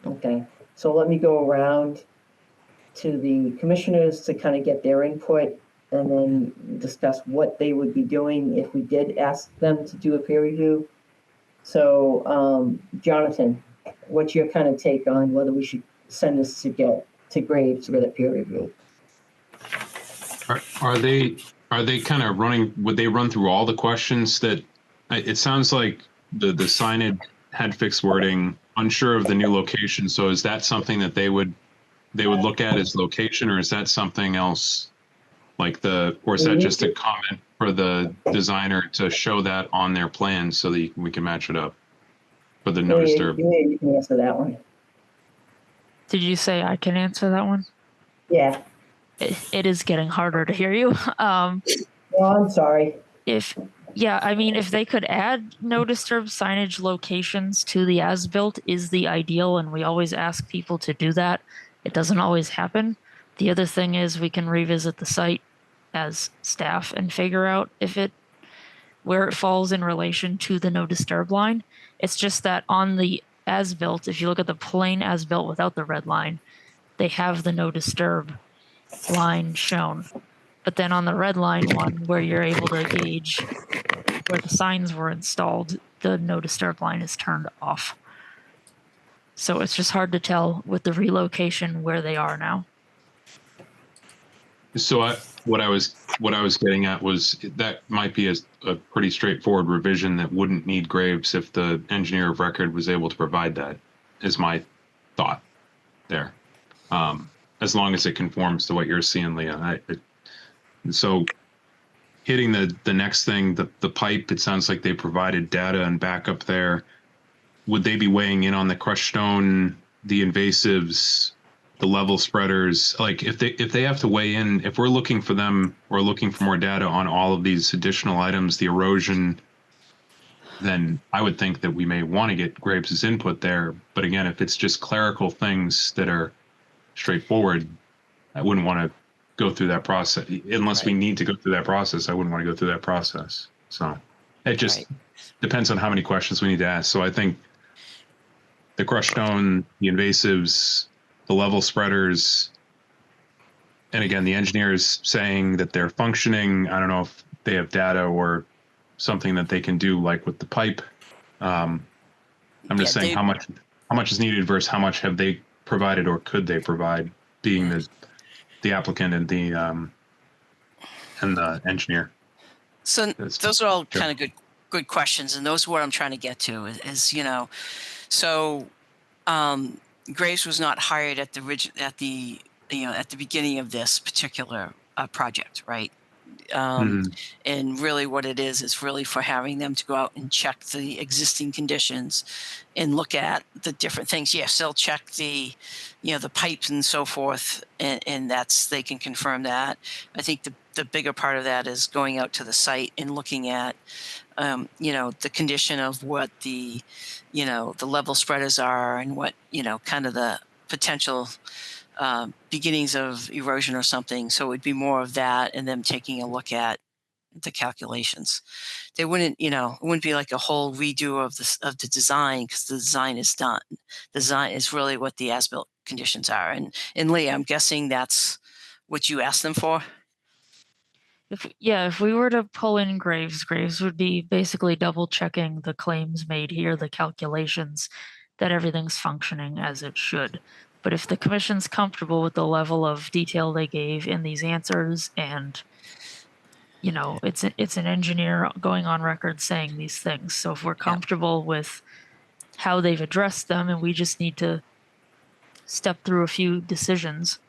Okay, so let me go around to the commissioners to kind of get their input and then discuss what they would be doing if we did ask them to do a peer review. So, Jonathan, what's your kind of take on whether we should send this to Graves to get a peer review? Are they kind of running? Would they run through all the questions that? It sounds like the signage had fixed wording, unsure of the new location. So is that something that they would look at as location, or is that something else? Or is that just a comment for the designer to show that on their plan so that we can match it up for the notice to? You can answer that one. Did you say I can answer that one? Yeah. It is getting harder to hear you. Well, I'm sorry. If Yeah, I mean, if they could add no disturb signage locations to the as-built is the ideal, and we always ask people to do that. It doesn't always happen. The other thing is we can revisit the site as staff and figure out where it falls in relation to the no disturb line. It's just that on the as-built, if you look at the plain as-built without the red line, they have the no disturb line shown. But then on the red line one, where you're able to gauge where the signs were installed, the no disturb line is turned off. So it's just hard to tell with the relocation where they are now. So what I was getting at was that might be a pretty straightforward revision that wouldn't need Graves if the engineer of record was able to provide that, is my thought there. As long as it conforms to what you're seeing, Leah. So hitting the next thing, the pipe, it sounds like they provided data and backup there. Would they be weighing in on the crushed stone, the invasives, the level spreaders? Like if they have to weigh in, if we're looking for them, we're looking for more data on all of these additional items, the erosion, then I would think that we may want to get Graves's input there. But again, if it's just clerical things that are straightforward, I wouldn't want to go through that process unless we need to go through that process. I wouldn't want to go through that process. So it just depends on how many questions we need to ask. So I think the crushed stone, the invasives, the level spreaders, and again, the engineers saying that they're functioning. I don't know if they have data or something that they can do, like with the pipe. I'm just saying how much is needed versus how much have they provided or could they provide, being the applicant and the engineer. So those are all kind of good questions, and those are what I'm trying to get to is so Graves was not hired at the beginning of this particular project, right? And really what it is really for having them to go out and check the existing conditions and look at the different things. Yes, they'll check the pipes and so forth, and they can confirm that. I think the bigger part of that is going out to the site and looking at the condition of what the level spreaders are and what kind of the potential beginnings of erosion or something. So it would be more of that and them taking a look at the calculations. They wouldn't, it wouldn't be like a whole redo of the design, because the design is done. The design is really what the as-built conditions are. And Leah, I'm guessing that's what you asked them for? If we were to pull in Graves would be basically double checking the claims made here, the calculations, that everything's functioning as it should. But if the commission's comfortable with the level of detail they gave in these answers, and it's an engineer going on record saying these things, so if we're comfortable with how they've addressed them, and we just need to step through a few decisions,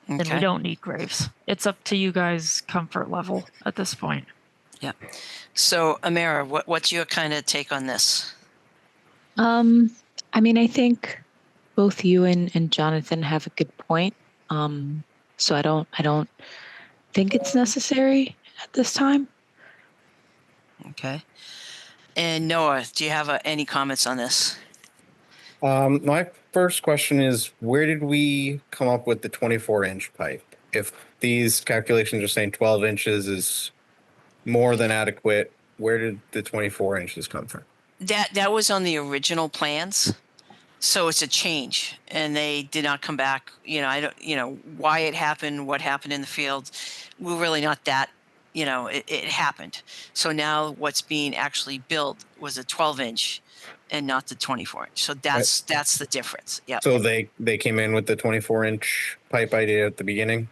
then we don't need Graves. It's up to you guys' comfort level at this point. Yeah. So Amira, what's your kind of take on this? I mean, I think both you and Jonathan have a good point. So I don't think it's necessary at this time. Okay. And Noah, do you have any comments on this? My first question is, where did we come up with the 24-inch pipe? If these calculations are saying 12 inches is more than adequate, where did the 24 inches come from? That was on the original plans. So it's a change, and they did not come back. Why it happened, what happened in the field, we're really not that. It happened. So now what's being actually built was a 12-inch, and not the 24-inch. So that's the difference. Yeah. So they came in with the 24-inch pipe idea at the beginning?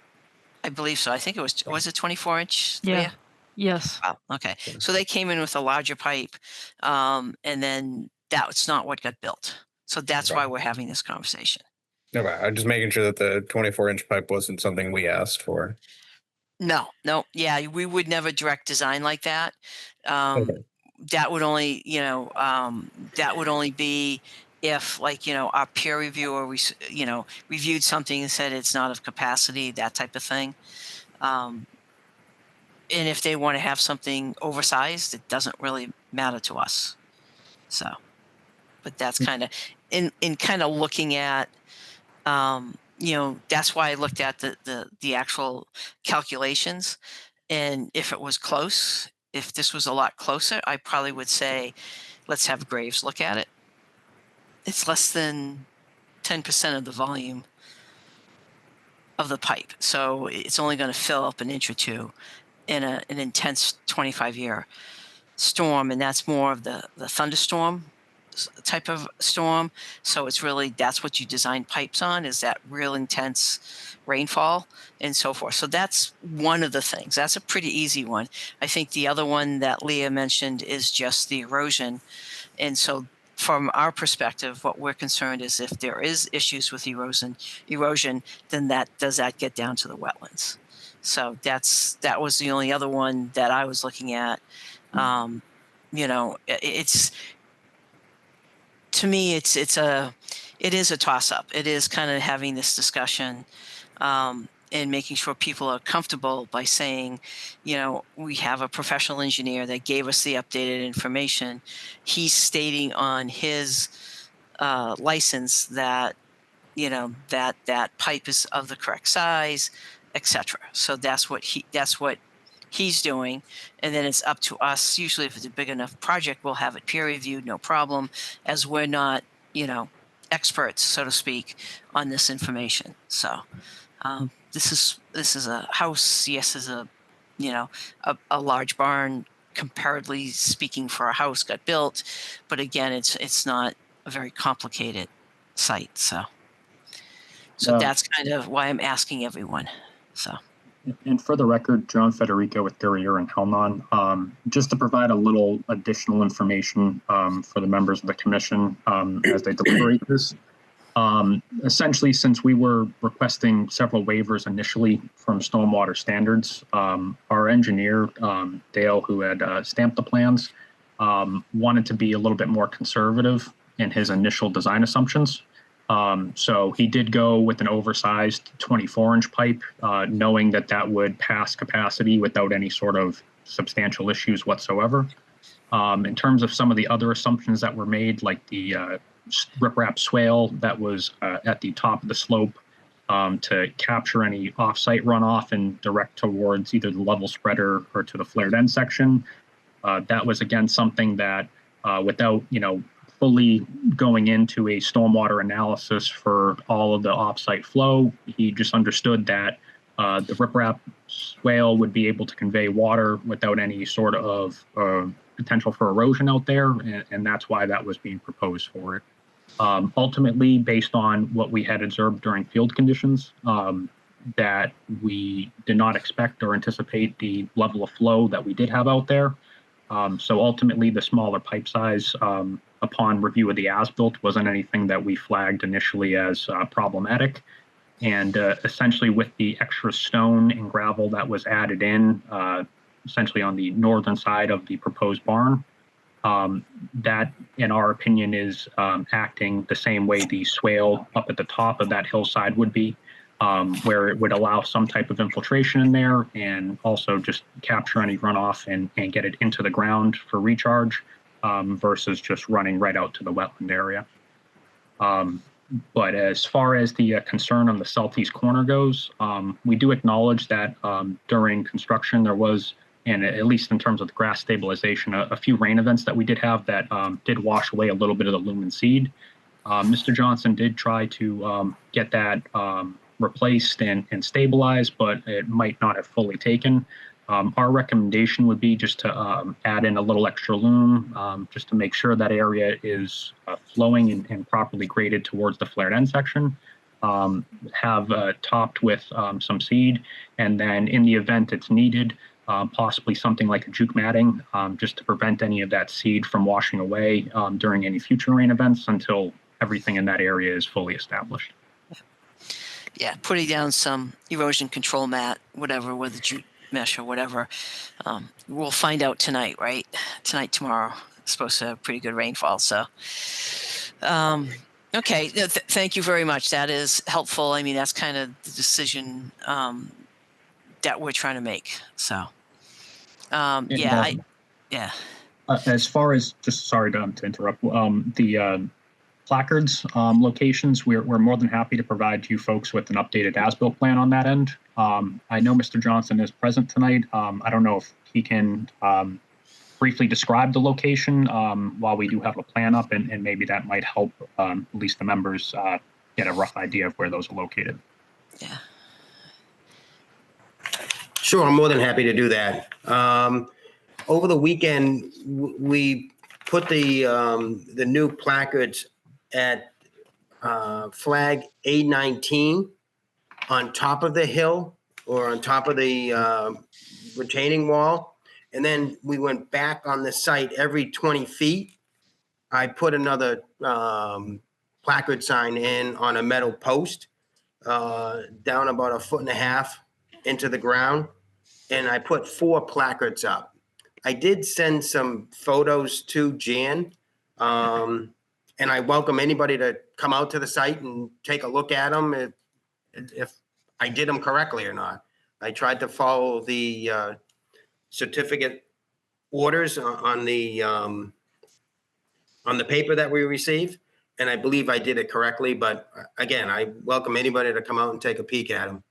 I believe so. I think it was it 24-inch? Yeah. Leah? Yes. Oh, okay. So they came in with a larger pipe, and then that's not what got built. So that's why we're having this conversation. Okay, I'm just making sure that the 24-inch pipe wasn't something we asked for. No. Yeah, we would never direct design like that. That would only, be if, our peer reviewer, reviewed something and said it's not of capacity, that type of thing. and if they want to have something oversized, it doesn't really matter to us. So, but that's kind of in kind of looking at, that's why I looked at the actual calculations. And if it was close, if this was a lot closer, I probably would say, let's have Graves look at it. It's less than 10% of the volume of the pipe. So it's only going to fill up an inch or two in an intense 25-year storm. And that's more of the thunderstorm type of storm. So it's really, that's what you design pipes on, is that real intense rainfall and so forth. So that's one of the things. That's a pretty easy one. I think the other one that Leah mentioned is just the erosion. And so from our perspective, what we're concerned is if there is issues with erosion, then does that get down to the wetlands? So that was the only other one that I was looking at. It's, to me, it is a toss up. It is kind of having this discussion, and making sure people are comfortable by saying, we have a professional engineer that gave us the updated information. He's stating on his license that, that pipe is of the correct size, etc. So that's what he's doing. And then it's up to us. Usually if it's a big enough project, we'll have it peer reviewed, no problem, as we're not, experts, so to speak, on this information. So, this is a house. Yes, is a large barn, comparatively speaking, for a house got built, but again, it's not a very complicated site. So that's kind of why I'm asking everyone. So. And for the record, John Federico with Guerriere and Hellnon, just to provide a little additional information for the members of the commission as they deliberate this. Essentially, since we were requesting several waivers initially from stormwater standards, our engineer, Dale, who had stamped the plans, wanted to be a little bit more conservative in his initial design assumptions. So he did go with an oversized 24-inch pipe, knowing that would pass capacity without any sort of substantial issues whatsoever. In terms of some of the other assumptions that were made, like the riprap swale that was at the top of the slope to capture any offsite runoff and direct towards either the level spreader or to the flared end section, that was again something that without fully going into a stormwater analysis for all of the offsite flow, he just understood that the riprap swale would be able to convey water without any sort of potential for erosion out there, and that's why that was being proposed for it. Ultimately, based on what we had observed during field conditions, that we did not expect or anticipate the level of flow that we did have out there. So ultimately, the smaller pipe size, upon review of the as-built, wasn't anything that we flagged initially as problematic. And essentially, with the extra stone and gravel that was added in, essentially on the northern side of the proposed barn, that, in our opinion, is acting the same way the swale up at the top of that hillside would be, where it would allow some type of infiltration in there and also just capture any runoff and get it into the ground for recharge, versus just running right out to the wetland area. But as far as the concern on the southeast corner goes, we do acknowledge that during construction there was, and at least in terms of the grass stabilization, a few rain events that we did have that did wash away a little bit of the lumen seed. Mr. Johnson did try to get that replaced and stabilized, but it might not have fully taken. Our recommendation would be just to add in a little extra loom, just to make sure that area is flowing and properly graded towards the flared end section. Have topped with some seed, and then in the event it's needed, possibly something like a juke matting, just to prevent any of that seed from washing away during any future rain events until everything in that area is fully established. Yeah, putting down some erosion control mat, whatever, with a jute mesh or whatever. We'll find out tonight, right? Tonight, tomorrow. It's supposed to have pretty good rainfall. So, okay. Thank you very much. That is helpful. I mean, that's kind of the decision that we're trying to make. So, Yeah, yeah. As far as, just sorry to interrupt, the placards locations, we're more than happy to provide you folks with an updated as-built plan on that end. I know Mr. Johnson is present tonight. I don't know if he can briefly describe the location while we do have a plan up, and maybe that might help at least the members get a rough idea of where those are located. Yeah. Sure, I'm more than happy to do that. Over the weekend, we put the new placards at flag A19 on top of the hill or on top of the retaining wall. And then we went back on the site every 20 feet. I put another placard sign in on a metal post down about 1.5 feet into the ground. And I put 4 placards up. I did send some photos to Jan, and I welcome anybody to come out to the site and take a look at them if I did them correctly or not. I tried to follow the certificate orders on the paper that we received, and I believe I did it correctly. But again, I welcome anybody to come out and take a peek at them.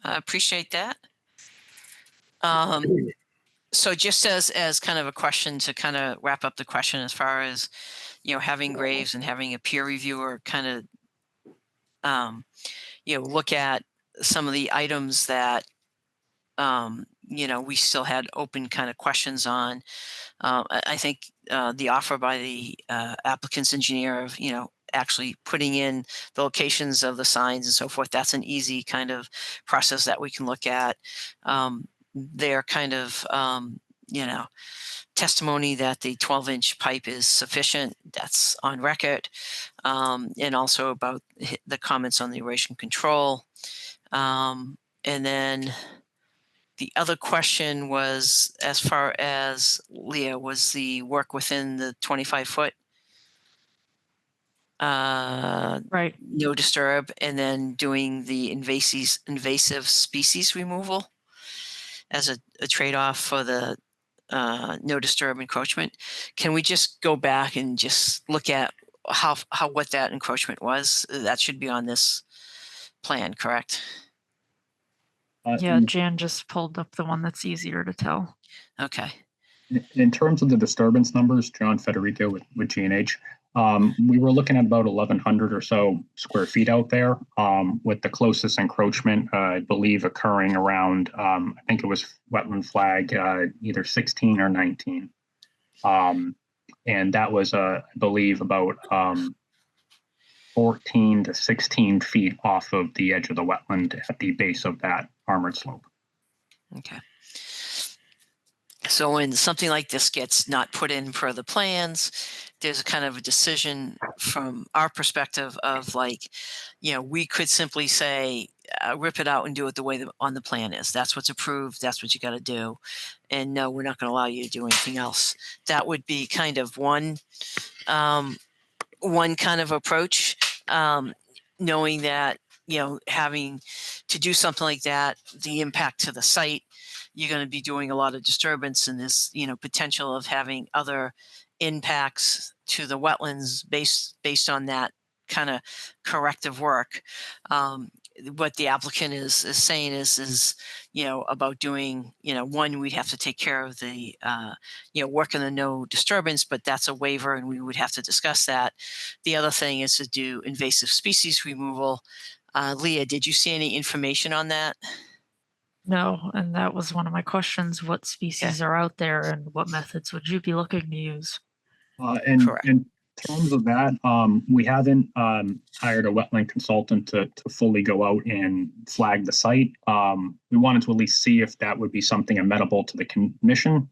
I appreciate that. So just as kind of a question to kind of wrap up the question, as far as, having Graves and having a peer reviewer kind of, look at some of the items that, we still had open kind of questions on. I think the offer by the applicant's engineer of, actually putting in the locations of the signs and so forth, that's an easy kind of process that we can look at. Their kind of, testimony that the 12-inch pipe is sufficient, that's on record. And also about the comments on the erosion control. And then the other question was, as far as Leah, was the work within the 25-foot Right. no disturb, and then doing the invasive species removal as a trade-off for the no disturb encroachment. Can we just go back and just look at what that encroachment was? That should be on this plan, correct? Yeah, Jan just pulled up the one that's easier to tell. Okay. In terms of the disturbance numbers, John Federico with G&H, we were looking at about 1,100 or so square feet out there, with the closest encroachment, I believe, occurring around, I think it was wetland flag, either 16 or 19. And that was, I believe, about 14 to 16 feet off of the edge of the wetland at the base of that armored slope. Okay. So when something like this gets not put in per the plans, there's a kind of a decision from our perspective of like, we could simply say, rip it out and do it the way on the plan is. That's what's approved. That's what you got to do. And no, we're not going to allow you to do anything else. That would be kind of one kind of approach, knowing that, having to do something like that, the impact to the site, you're going to be doing a lot of disturbance, and this, potential of having other impacts to the wetlands based on that kind of corrective work. What the applicant is saying is, about doing, one, we'd have to take care of the, work on the no disturbance, but that's a waiver and we would have to discuss that. The other thing is to do invasive species removal. Leah, did you see any information on that? No, and that was one of my questions. What species are out there and what methods would you be looking to use? Correct. In terms of that, we haven't hired a wetland consultant to fully go out and flag the site. We wanted to at least see if that would be something amenable to the commission.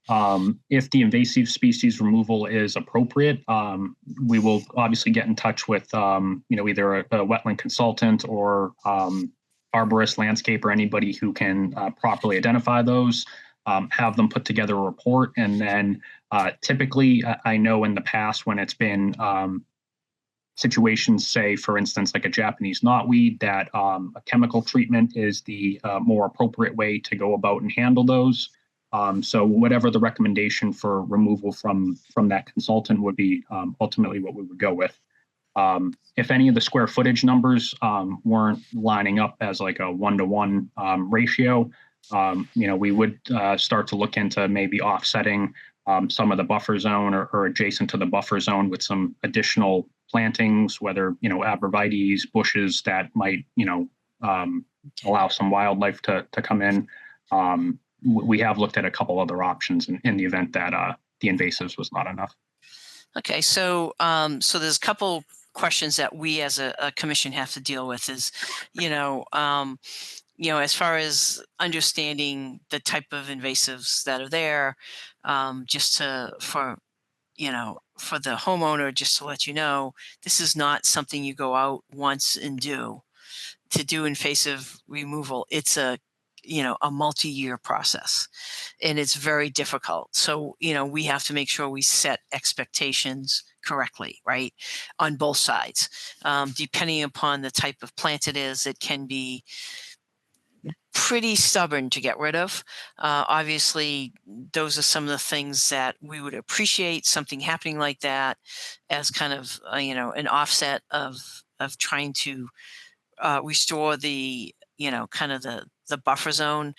If the invasive species removal is appropriate, we will obviously get in touch with either a wetland consultant or arborist, landscaper, anybody who can properly identify those, have them put together a report. And then typically, I know in the past when it's been situations, say, for instance, like a Japanese knotweed, that a chemical treatment is the more appropriate way to go about and handle those. So whatever the recommendation for removal from that consultant would be, ultimately what we would go with. If any of the square footage numbers weren't lining up as like a 1-to-1 ratio, we would start to look into maybe offsetting some of the buffer zone or adjacent to the buffer zone with some additional plantings, whether, arborvitaes, bushes that might, allow some wildlife to come in. We have looked at a couple other options in the event that the invasives was not enough. Okay, so so there's a couple questions that we as a commission have to deal with is, as far as understanding the type of invasives that are there, for the homeowner, just to let you know, this is not something you go out once and do. To do invasive removal, it's a multi-year process, and it's very difficult. So, we have to make sure we set expectations correctly, right, on both sides. Depending upon the type of plant it is, it can be pretty stubborn to get rid of. Obviously, those are some of the things that we would appreciate, something happening like that as kind of, an offset of trying to restore the, kind of the buffer zone.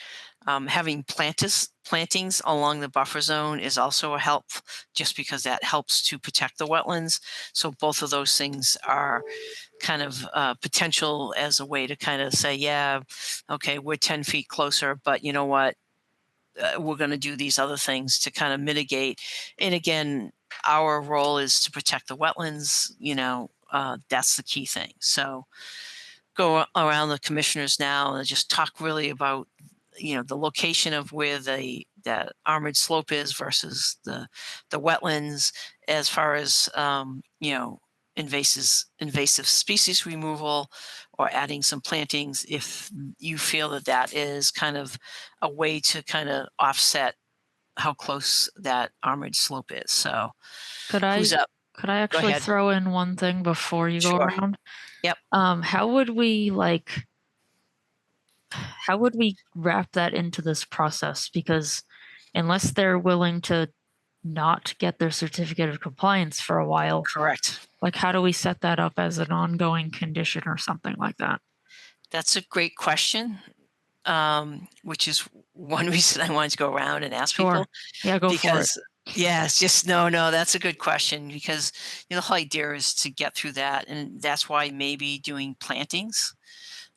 Having plantings along the buffer zone is also a help, just because that helps to protect the wetlands. So both of those things are kind of potential as a way to kind of say, yeah, okay, we're 10 feet closer, but you know what? We're going to do these other things to kind of mitigate. And again, our role is to protect the wetlands. That's the key thing. So go around the commissioners now and just talk really about, the location of where the armored slope is versus the wetlands, as far as, invasive species removal or adding some plantings, if you feel that is kind of a way to kind of offset how close that armored slope is. So who's up? Could I actually ahead. throw in one thing before you go Sure. around? Yep. How would we wrap that into this process? Because unless they're willing to not get their certificate of compliance for a while, Correct. like how do we set that up as an ongoing condition or something like that? That's a great question, which is one reason I wanted to go around and ask people. Yeah, go for it. Yes, just no, that's a good question, because the whole idea is to get through that, and that's why maybe doing plantings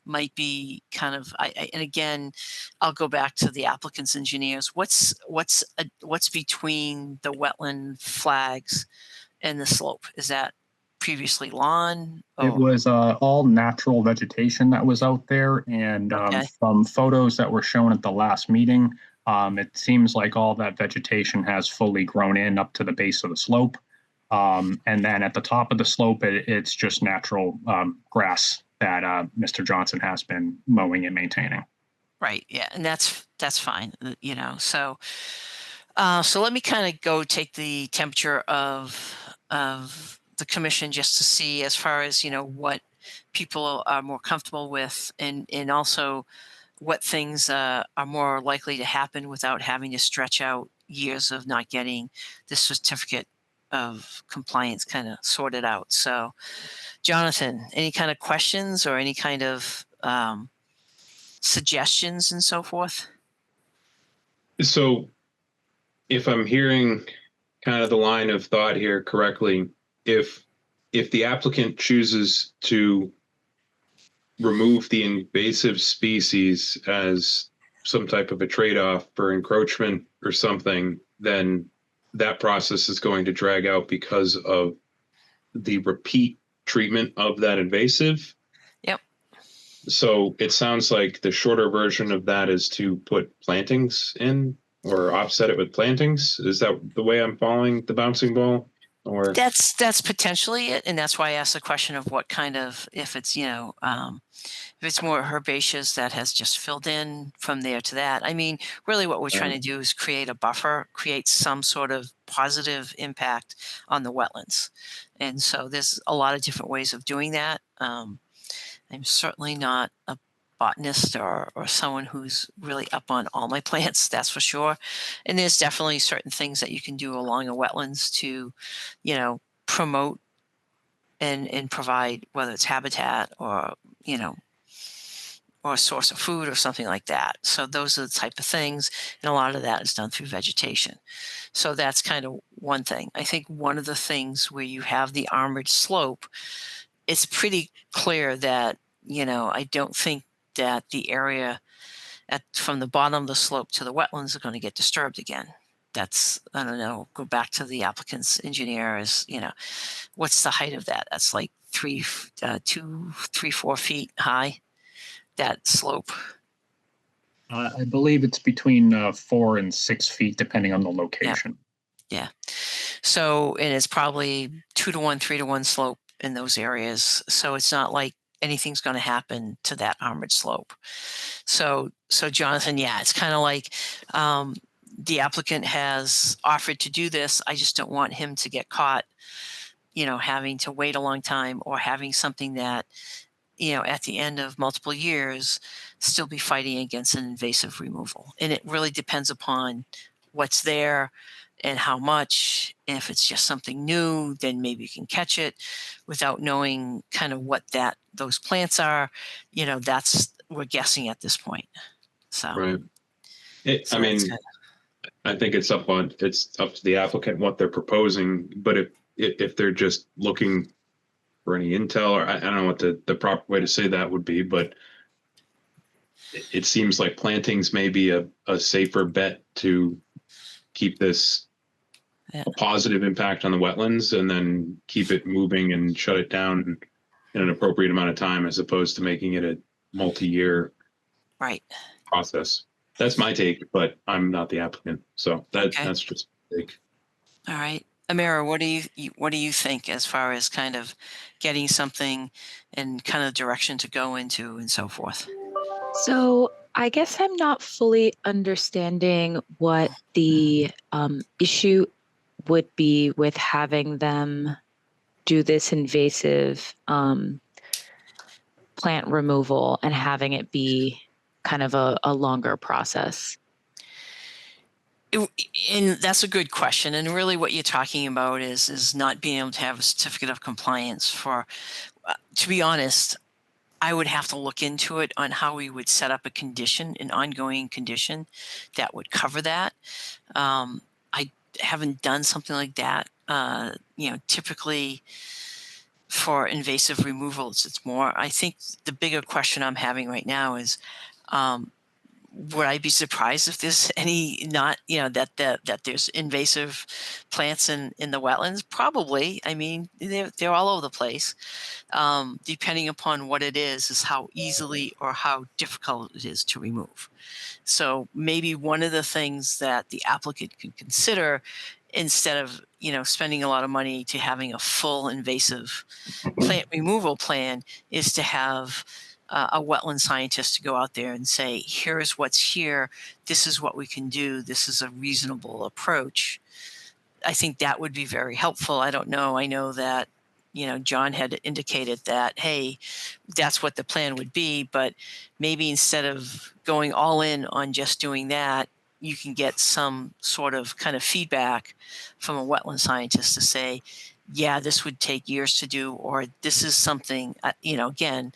might be kind of. And again, I'll go back to the applicant's engineers. What's between the wetland flags and the slope? Is that previously lawn? It was all natural vegetation that was out there, and from photos that were shown at the last meeting, it seems like all that vegetation has fully grown in up to the base of the slope. And then at the top of the slope, it's just natural grass that Mr. Johnson has been mowing and maintaining. Right. Yeah, and that's fine. So so let me kind of go take the temperature of the commission, just to see as far as what people are more comfortable with, and also what things are more likely to happen without having to stretch out years of not getting the certificate of compliance kind of sorted out. So, Jonathan, any kind of questions or any kind of suggestions and so forth? So if I'm hearing kind of the line of thought here correctly, if the applicant chooses to remove the invasive species as some type of a trade-off for encroachment or something, then that process is going to drag out because of the repeat treatment of that invasive. Yep. So it sounds like the shorter version of that is to put plantings in or offset it with plantings. Is that the way I'm following the bouncing ball? Or that's potentially it, and that's why I asked the question of what kind of, if it's if it's more herbaceous that has just filled in from there to that. I mean, really what we're trying to do is create a buffer, create some sort of positive impact on the wetlands. And so there's a lot of different ways of doing that. I'm certainly not botanist or someone who's really up on all my plants, that's for sure. And there's definitely certain things that you can do along a wetlands to, you know, promote and provide, whether it's habitat or, you know, or a source of food or something like that. So those are the type of things. And a lot of that is done through vegetation. So that's kind of one thing. I think one of the things where you have the armored slope, it's pretty clear that, you know, I don't think that the area from the bottom of the slope to the wetlands are going to get disturbed again. That's, I don't know, go back to the applicant's engineer is, you know, what's the height of that? That's like 4 feet high, that slope. I believe it's between 4 and 6 feet, depending on the location. Yeah. So, and it's probably 2 to 1, 3 to 1 slope in those areas. So it's not like anything's going to happen to that armored slope. So Jonathan, yeah, it's kind of like the applicant has offered to do this. I just don't want him to get caught, you know, having to wait a long time or having something that, you know, at the end of multiple years, still be fighting against an invasive removal. And it really depends upon what's there and how much. And if it's just something new, then maybe you can catch it without knowing kind of what those plants are. You know, we're guessing at this point. So, Right. So I mean, I think it's up to the applicant what they're proposing. But if they're just looking for any intel, or I don't know what the proper way to say that would be, but it seems like plantings may be a safer bet to keep this a positive impact on the wetlands and then keep it moving and shut it down in an appropriate amount of time, as opposed to making it a multi-year process. That's my take, but I'm not the applicant, so that's just my take. All right, Amira, what do you think as far as kind of getting something and kind of direction to go into and so forth? So I guess I'm not fully understanding what the issue would be with having them do this invasive plant removal and having it be kind of a longer process. And that's a good question. And really what you're talking about is not being able to have a certificate of compliance for, to be honest, I would have to look into it on how we would set up a condition, an ongoing condition that would cover that. I haven't done something like that. You know, typically for invasive removals, it's more, I think the bigger question I'm having right now is, would I be surprised if there's any that there's invasive plants in the wetlands? Probably. I mean, they're all over the place. Depending upon what it is how easily or how difficult it is to remove. So maybe one of the things that the applicant can consider, instead of spending a lot of money to having a full invasive plant removal plan, is to have a wetland scientist to go out there and say, here's what's here. This is what we can do. This is a reasonable approach. I think that would be very helpful. I don't know. I know that, John had indicated that, hey, that's what the plan would be, but maybe instead of going all in on just doing that, you can get some sort of kind of feedback from a wetland scientist to say, yeah, this would take years to do, or this is something, again,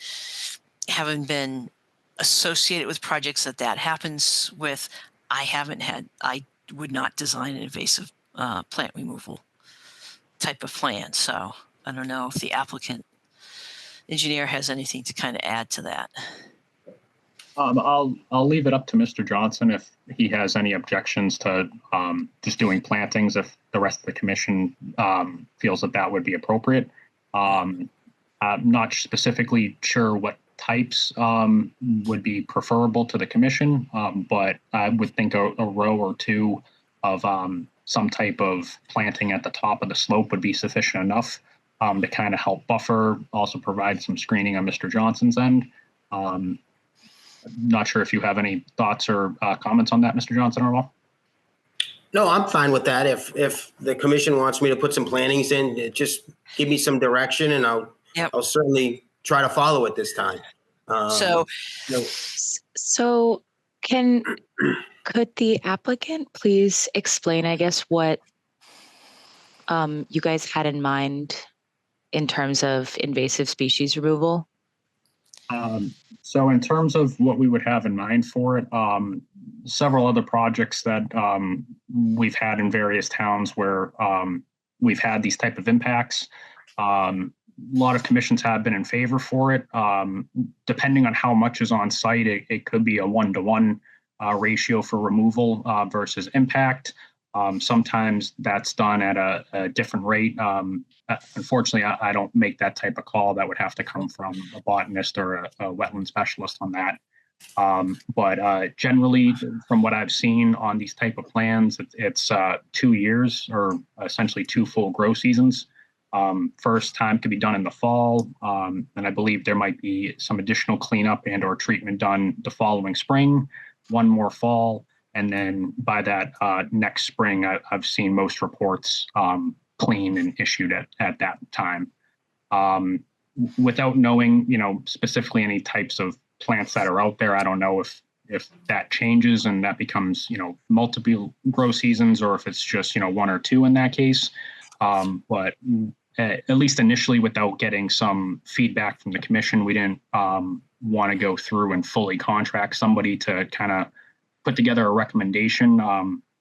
having been associated with projects that happens with, I would not design an invasive plant removal type of plan. So I don't know if the applicant engineer has anything to kind of add to that. I'll leave it up to Mr. Johnson if he has any objections to just doing plantings, if the rest of the commission feels that would be appropriate. I'm not specifically sure what types would be preferable to the commission, but I would think a row or two of some type of planting at the top of the slope would be sufficient enough to kind of help buffer, also provide some screening on Mr. Johnson's end. Not sure if you have any thoughts or comments on that, Mr. Johnson, at all. No, I'm fine with that. If the commission wants me to put some plantings in, just give me some direction and I'll certainly try to follow it this time. So, So could the applicant please explain, I guess, what you guys had in mind in terms of invasive species removal? So in terms of what we would have in mind for it, several other projects that we've had in various towns where we've had these type of impacts. A lot of commissions have been in favor for it. Depending on how much is on site, it could be a 1-to-1 ratio for removal versus impact. Sometimes that's done at a different rate. Unfortunately, I don't make that type of call. That would have to come from a botanist or a wetland specialist on that. But generally, from what I've seen on these type of plans, it's 2 years or essentially 2 full grow seasons. First time could be done in the fall, and I believe there might be some additional cleanup and or treatment done the following spring, 1 more fall, and then by that next spring, I've seen most reports cleaned and issued at that time. Without knowing, specifically any types of plants that are out there, I don't know if that changes and that becomes, multiple grow seasons, or if it's just, 1 or 2 in that case. But at least initially, without getting some feedback from the commission, we didn't want to go through and fully contract somebody to kind of put together a recommendation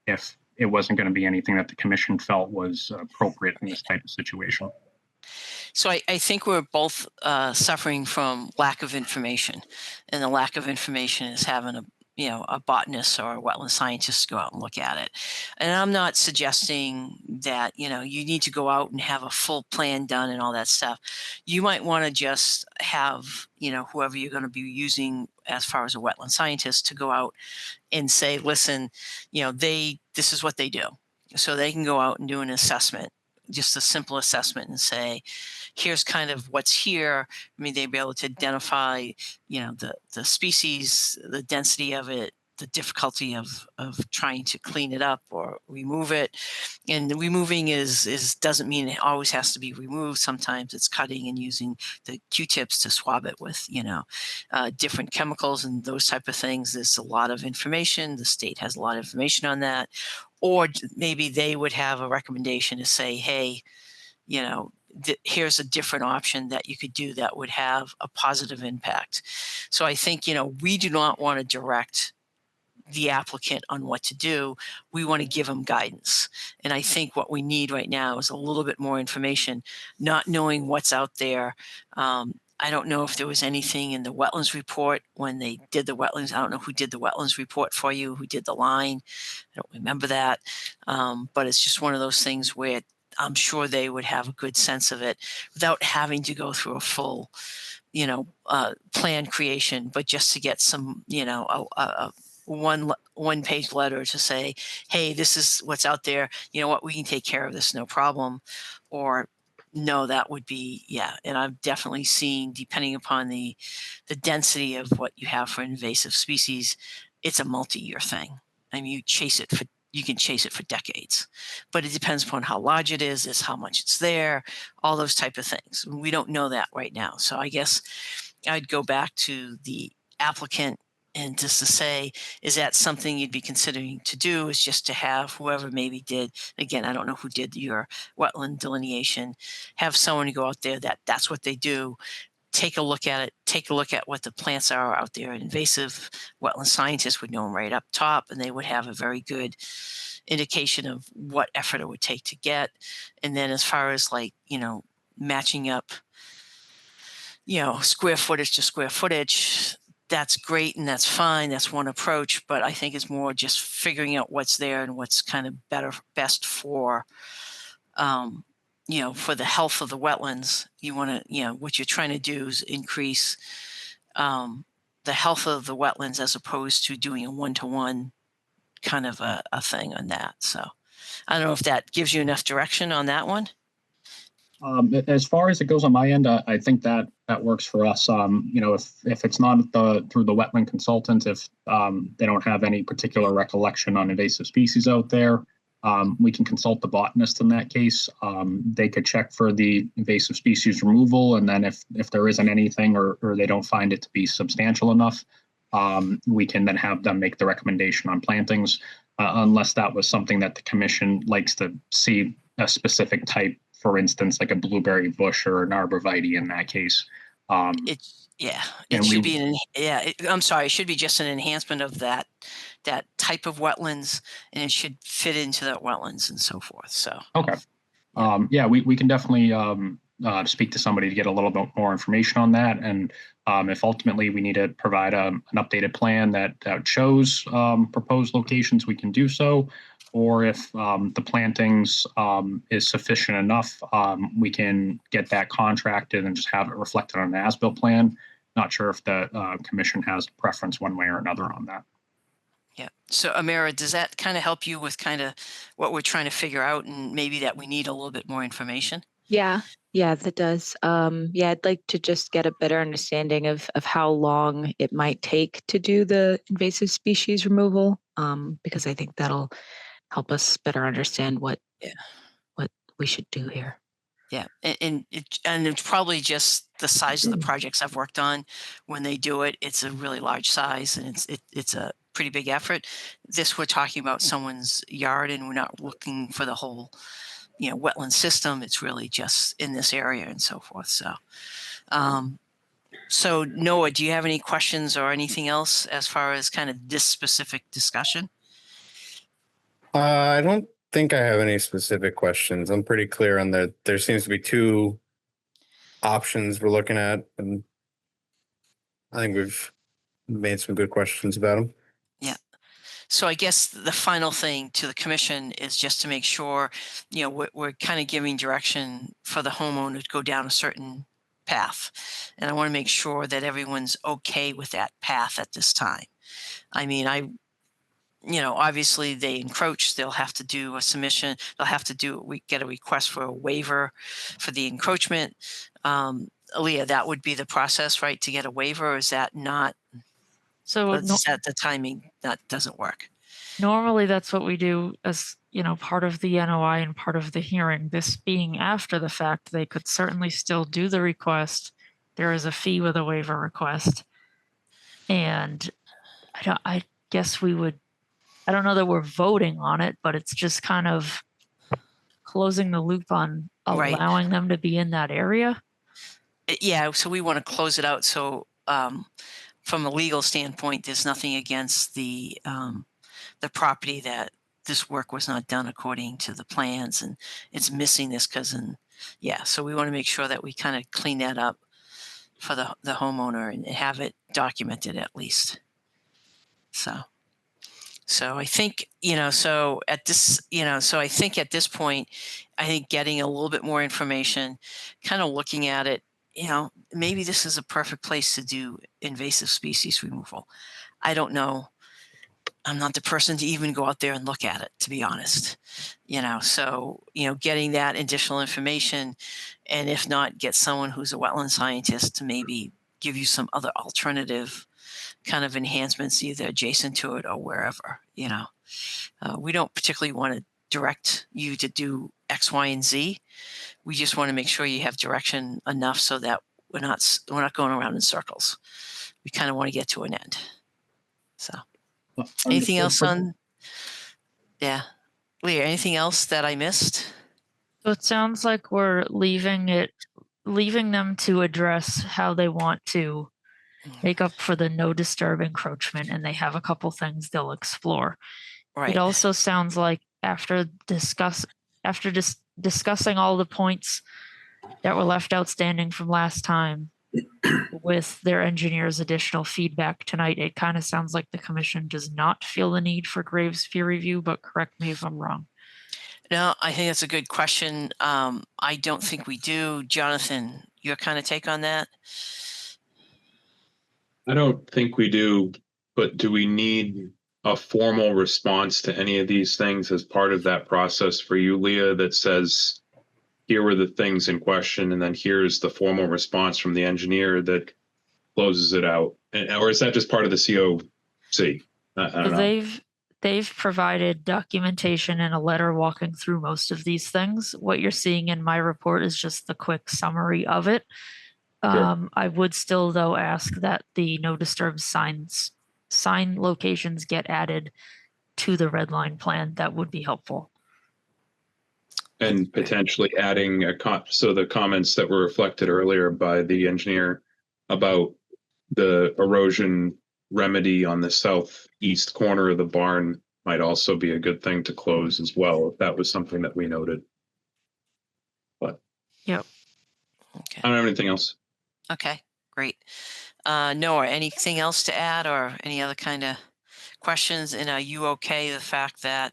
if it wasn't going to be anything that the commission felt was appropriate in this type of situation. So I think we're both suffering from lack of information, and the lack of information is having a botanist or a wetland scientist go out and look at it. And I'm not suggesting that, you need to go out and have a full plan done and all that stuff. You might want to just have, whoever you're going to be using as far as a wetland scientist to go out and say, listen, this is what they do. So they can go out and do an assessment, just a simple assessment, and say, here's kind of what's here. I mean, they'd be able to identify, the species, the density of it, the difficulty of trying to clean it up or remove it. And removing doesn't mean it always has to be removed. Sometimes it's cutting and using the Q-tips to swab it with, different chemicals and those type of things. There's a lot of information. The state has a lot of information on that. Or maybe they would have a recommendation to say, hey, here's a different option that you could do that would have a positive impact. So I think, we do not want to direct the applicant on what to do. We want to give them guidance. And I think what we need right now is a little bit more information, not knowing what's out there. I don't know if there was anything in the wetlands report when they did the wetlands. I don't know who did the wetlands report for you, who did the line. I don't remember that. But it's just one of those things where I'm sure they would have a good sense of it without having to go through a full, plan creation, but just to get some, a one-page letter to say, hey, this is what's out there. You know what, we can take care of this, no problem. Or no, that would be, yeah. And I'm definitely seeing, depending upon the density of what you have for invasive species, it's a multi-year thing. I mean, you can chase it for decades, but it depends upon how large it is how much it's there, all those type of things. We don't know that right now. So I guess I'd go back to the applicant and just to say, is that something you'd be considering to do, is just to have whoever maybe did, again, I don't know who did your wetland delineation, have someone go out there that's what they do, take a look at it, take a look at what the plants are out there. An invasive wetland scientist would know them right up top, and they would have a very good indication of what effort it would take to get. And then as far as matching up, square footage to square footage, that's great and that's fine. That's one approach, but I think it's more just figuring out what's there and what's kind of best for, for the health of the wetlands. You want to, what you're trying to do is increase the health of the wetlands as opposed to doing a 1-to-1 kind of a thing on that. So I don't know if that gives you enough direction on that one. As far as it goes on my end, I think that works for us. If it's not through the wetland consultant, if they don't have any particular recollection on invasive species out there, we can consult the botanist in that case. They could check for the invasive species removal, and then if there isn't anything or they don't find it to be substantial enough, we can then have them make the recommendation on plantings, unless that was something that the commission likes to see a specific type, for instance, like a blueberry bush or an arborvitae in that case. It And should we- be I'm sorry, it should be just an enhancement of that type of wetlands, and it should fit into that wetlands and so forth. So Okay. We can definitely speak to somebody to get a little bit more information on that. And if ultimately we need to provide an updated plan that shows proposed locations, we can do so. Or if the plantings is sufficient enough, we can get that contracted and just have it reflected on an as-built plan. Not sure if the commission has a preference one way or another on that. yeah. So Amira, does that kind of help you with kind of what we're trying to figure out, and maybe that we need a little bit more information? Yeah, that does. I'd like to just get a better understanding of how long it might take to do the invasive species removal, because I think that'll help us better understand what we should do here. Yeah, and it's probably just the size of the projects I've worked on. When they do it, it's a really large size, and it's a pretty big effort. This, we're talking about someone's yard, and we're not looking for the whole, wetland system. It's really just in this area and so forth. So, so Noah, do you have any questions or anything else as far as kind of this specific discussion? I don't think I have any specific questions. I'm pretty clear on that. There seems to be two options we're looking at, and I think we've made some good questions about them. Yeah. So I guess the final thing to the commission is just to make sure, we're kind of giving direction for the homeowner to go down a certain path. And I want to make sure that everyone's okay with that path at this time. I mean, obviously they encroach, they'll have to do a submission. We get a request for a waiver for the encroachment. Aaliyah, that would be the process, right? To get a waiver, or is that not? So Is that the timing that doesn't work? normally that's what we do as, part of the NOI and part of the hearing. This being after the fact, they could certainly still do the request. There is a fee with a waiver request. And I guess we would, I don't know that we're voting on it, but it's just kind of closing the loop on Right. allowing them to be in that area. Yeah, so we want to close it out. So from a legal standpoint, there's nothing against the property that this work was not done according to the plans, and it's missing this so we want to make sure that we kind of clean that up for the homeowner and have it documented at least. So I think, so at this, I think at this point, I think getting a little bit more information, kind of looking at it, maybe this is a perfect place to do invasive species removal. I don't know. I'm not the person to even go out there and look at it, to be honest. So, getting that additional information, and if not, get someone who's a wetland scientist to maybe give you some other alternative kind of enhancements, either adjacent to it or wherever. We don't particularly want to direct you to do X, Y, and Z. We just want to make sure you have direction enough so that we're not going around in circles. We kind of want to get to an end. So, anything else on? Yeah, Leah, anything else that I missed? So it sounds like we're leaving them to address how they want to make up for the no disturb encroachment, and they have a couple things they'll explore. Right. It also sounds like after discussing all the points that were left outstanding from last time with their engineer's additional feedback tonight, it kind of sounds like the commission does not feel the need for Graves peer review, but correct me if I'm wrong. No, I think that's a good question. I don't think we do. Jonathan, your kind of take on that? I don't think we do, but do we need a formal response to any of these things as part of that process for you, Leah, that says, here were the things in question, and then here's the formal response from the engineer that closes it out? Or is that just part of the COC? I don't know. they've provided documentation and a letter walking through most of these things. What you're seeing in my report is just the quick summary of it. I would still, though, ask that the no disturb sign locations get added to the red line plan. That would be helpful. And potentially adding so the comments that were reflected earlier by the engineer about the erosion remedy on the southeast corner of the barn might also be a good thing to close as well, if that was something that we noted. But Yep. Okay. I don't have anything else. Okay, great. Noah, anything else to add or any other kind of questions? And are you okay the fact that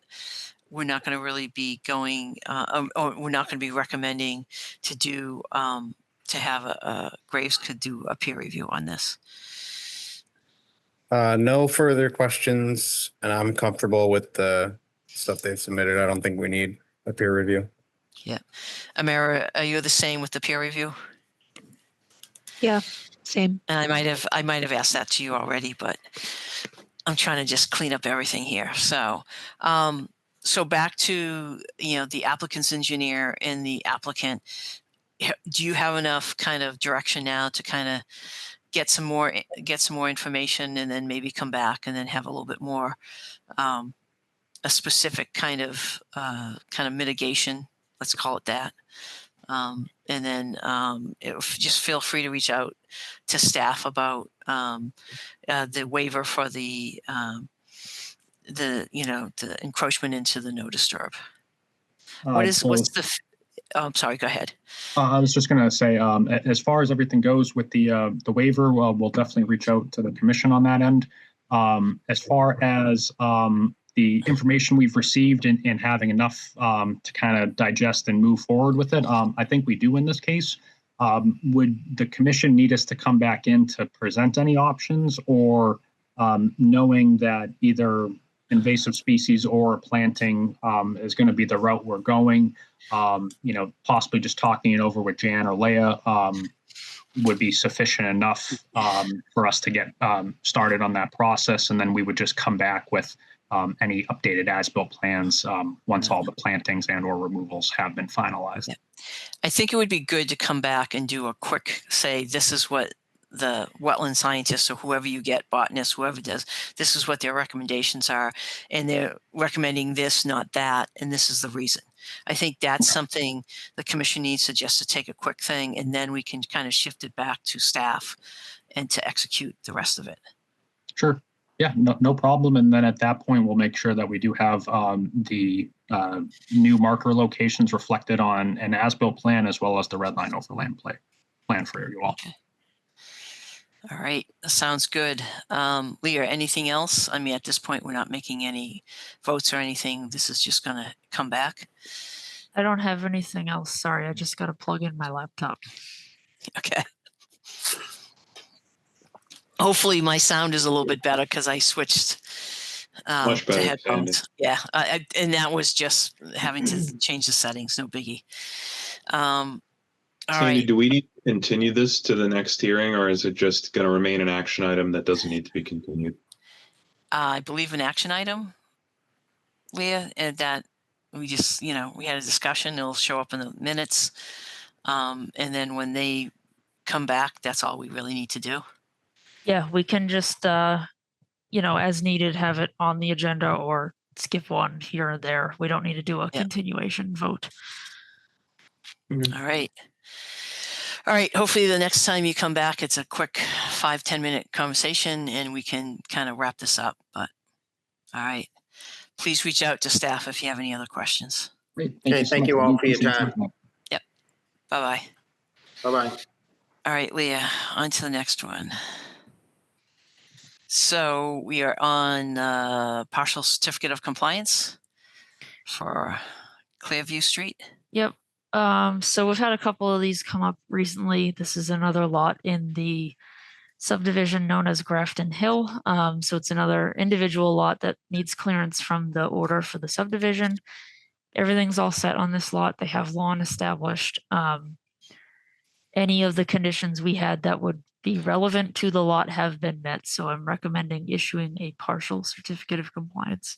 we're not going to really be going, or we're not going to be recommending to do, to have Graves could do a peer review on this? No further questions, and I'm comfortable with the stuff they've submitted. I don't think we need a peer review. Yeah. Amara, are you the same with the peer review? Yeah, same. And I might have asked that to you already, but I'm trying to just clean up everything here. So, so back to, the applicant's engineer and the applicant. Do you have enough kind of direction now to kind of get some more information and then maybe come back and then have a little bit more, a specific kind of mitigation, let's call it that. And then just feel free to reach out to staff about the waiver for the encroachment into the no disturb. What's the? I'm sorry. Go ahead. I was just going to say, as far as everything goes with the waiver, we'll definitely reach out to the commission on that end. As far as the information we've received and having enough to kind of digest and move forward with it, I think we do in this case. Would the commission need us to come back in to present any options, or knowing that either invasive species or planting is going to be the route we're going, possibly just talking it over with Jan or Leah would be sufficient enough for us to get started on that process, and then we would just come back with any updated as-built plans once all the plantings and or removals have been finalized. Yeah. I think it would be good to come back and do a quick say, this is what the wetland scientists or whoever you get, botanists, whoever does, this is what their recommendations are. And they're recommending this, not that. And this is the reason. I think that's something the commission needs to just to take a quick thing, and then we can kind of shift it back to staff and to execute the rest of it. Sure. Yeah, no problem. And then at that point, we'll make sure that we do have the new marker locations reflected on an as-built plan, as well as the red line overland plan for you all. Okay. All right, sounds good. Leah, anything else? I mean, at this point, we're not making any votes or anything. This is just going to come back. I don't have anything else. Sorry, I just got to plug in my laptop. Okay. Hopefully my sound is a little bit better because I switched Much better, to headphones. Sandy. Yeah, and that was just having to change the settings. No biggie. All Sandy, right. do we need to continue this to the next hearing, or is it just going to remain an action item that doesn't need to be continued? I believe an action item, Leah, and that we just, we had a discussion. It'll show up in the minutes. And then when they come back, that's all we really need to do. Yeah, we can just, as needed, have it on the agenda or skip one here and there. We don't need to do a continuation vote. All right. All right. Hopefully the next time you come back, it's a quick 5-10 minute conversation and we can kind of wrap this up. But all right. Please reach out to staff if you have any other questions. Great. Thank you all for your time. Yep. Bye-bye. Bye-bye. All right, Leah, on to the next one. So we are on partial certificate of compliance for Clearview Street. Yep. So we've had a couple of these come up recently. This is another lot in the subdivision known as Grafton Hill. So it's another individual lot that needs clearance from the order for the subdivision. Everything's all set on this lot. They have lawn established. Any of the conditions we had that would be relevant to the lot have been met. So I'm recommending issuing a partial certificate of compliance.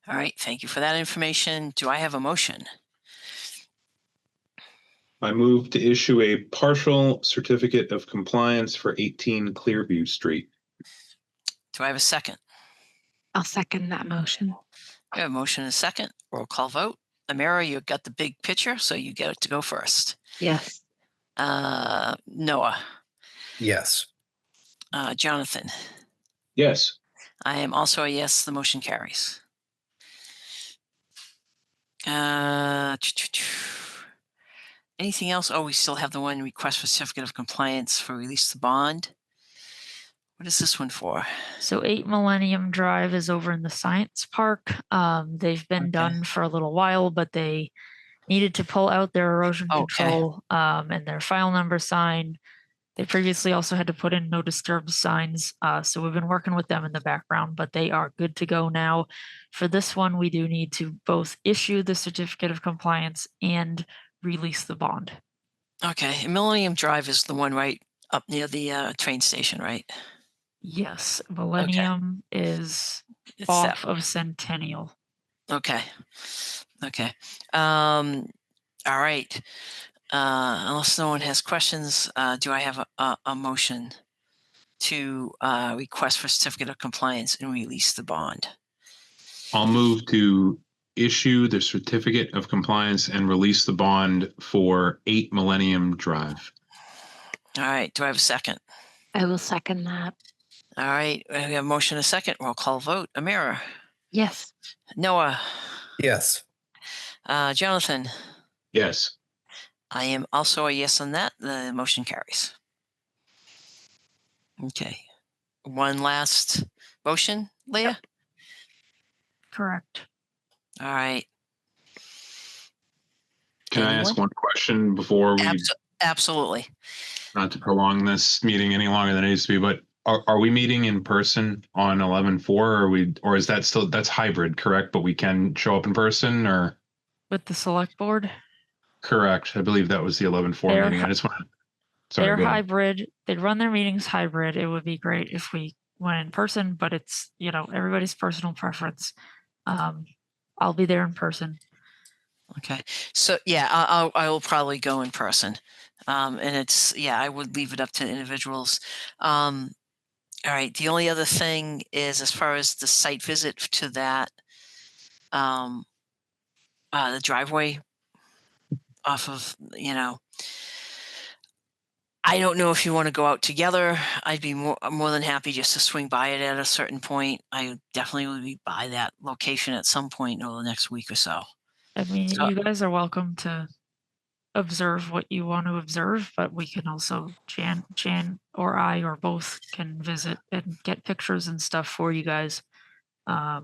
All right, thank you for that information. Do I have a motion? I move to issue a partial certificate of compliance for 18 Clearview Street. Do I have a second? I'll second that motion. We have a motion and a second. Roll call vote. Amira, you got the big picture, so you get to go first. Yes. Noah, Yes. Jonathan. Yes. I am also a yes. The motion carries. Anything else? Oh, we still have the one request for certificate of compliance for release the bond. What is this one for? So 8 Millennium Drive is over in the Science Park. They've been Okay. done for a little while, but they needed to pull out their erosion Okay. control and their file number sign. They previously also had to put in no disturb signs. So we've been working with them in the background, but they are good to go now. For this one, we do need to both issue the certificate of compliance and release the bond. Okay, Millennium Drive is the one right up near the train station, right? Yes, Millennium is It's off that. of Centennial. Okay. Okay. All right. Unless no one has questions, do I have a motion to request for certificate of compliance and release the bond? I'll move to issue the certificate of compliance and release the bond for 8 Millennium Drive. All right. Do I have a second? I will second that. All right. We have a motion and a second. Roll call vote. Amira, Yes. Noah, Yes. Jonathan. Yes. I am also a yes on that. The motion carries. Okay. One last motion, Leah? Correct. All right. Can I ask Anyone? one question before we, Absolutely. not to prolong this meeting any longer than it needs to be, but are we meeting in person on 11/4 or is that still, that's hybrid, correct? But we can show up in person or? With the select board, Correct. I believe that was the 11/4 They're meeting. I hy- just want to, sorry, they're go ahead. hybrid. They'd run their meetings hybrid. It would be great if we went in person, but it's, everybody's personal preference. I'll be there in person. Okay. So yeah, I will probably go in person. And it's, yeah, I would leave it up to individuals. All right. The only other thing is as far as the site visit to that, the driveway off of, I don't know if you want to go out together. I'd be more than happy just to swing by it at a certain point. I definitely will be by that location at some point over the next week or so. I mean, So- you guys are welcome to observe what you want to observe, but we can also, Jan or I or both can visit and get pictures and stuff for you guys. I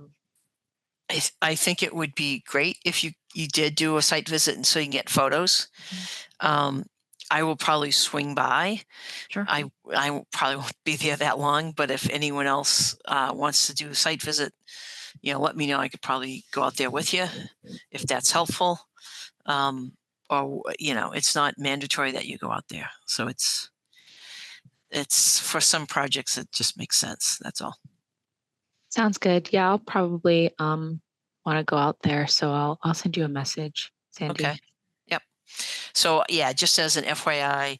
think it would be great if you did do a site visit and so you can get photos. I will probably swing by. Sure. I probably won't be there that long, but if anyone else wants to do a site visit, let me know. I could probably go out there with you if that's helpful. Or it's not mandatory that you go out there. So it's for some projects it just makes sense. That's all. Sounds good. Yeah, I'll probably want to go out there, so I'll send you a message, Sandy. Okay. Yep. So yeah, just as an FYI,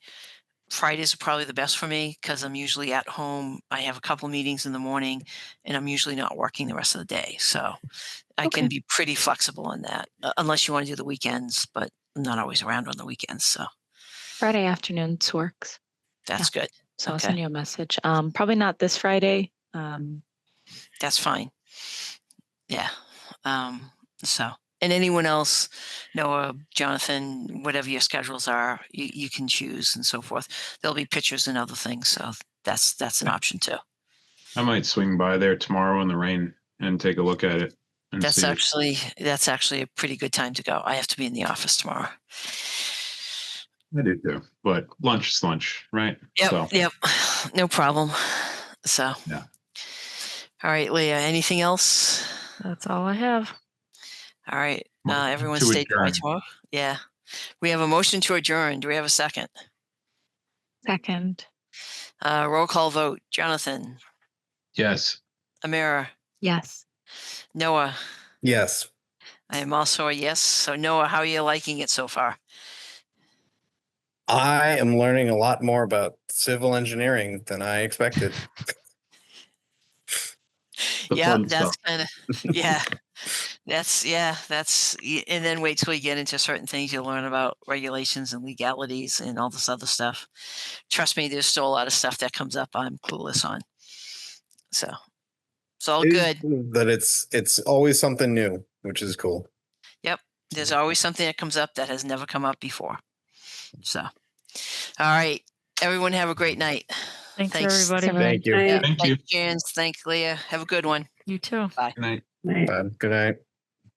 Fridays are probably the best for me because I'm usually at home. I have a couple meetings in the morning and I'm usually not working the rest of the day. So I can be pretty flexible on that, unless you want to do the weekends, but I'm not always around on the weekends. So Friday afternoons works. that's good. So I'll Okay. send you a message. Probably not this Friday. That's fine. Yeah. And anyone else, Noah, Jonathan, whatever your schedules are, you can choose and so forth. There'll be pictures and other things. So that's an option too. I might swing by there tomorrow in the rain and take a look at it. And That's see. actually a pretty good time to go. I have to be in the office tomorrow. I do too, but lunch is lunch, right? Yep. So, Yep. No problem. So. Yeah. All right, Leah, anything else? That's all I have. All right. Everyone To stay dry adjourn. tomorrow. Yeah. We have a motion to adjourn. Do we have a second? Second. Roll call vote. Jonathan, yes. Amira, Yes. Noah, Yes. I am also a yes. So Noah, how are you liking it so far? I am learning a lot more about civil engineering than I expected. The Yeah, fun that's stuff. kind of, yeah, and then wait till you get into certain things, you'll learn about regulations and legalities and all this other stuff. Trust me, there's still a lot of stuff that comes up I'm clueless on. So it's all good. That it's always something new, which is cool. Yep. There's always something that comes up that has never come up before. So, all right. Everyone have a great night. Thanks, Thanks. everybody. Thank you. Yeah, Thank you. thanks, Jans. Thanks, Leah. Have a good one. You too. Good night. Good night.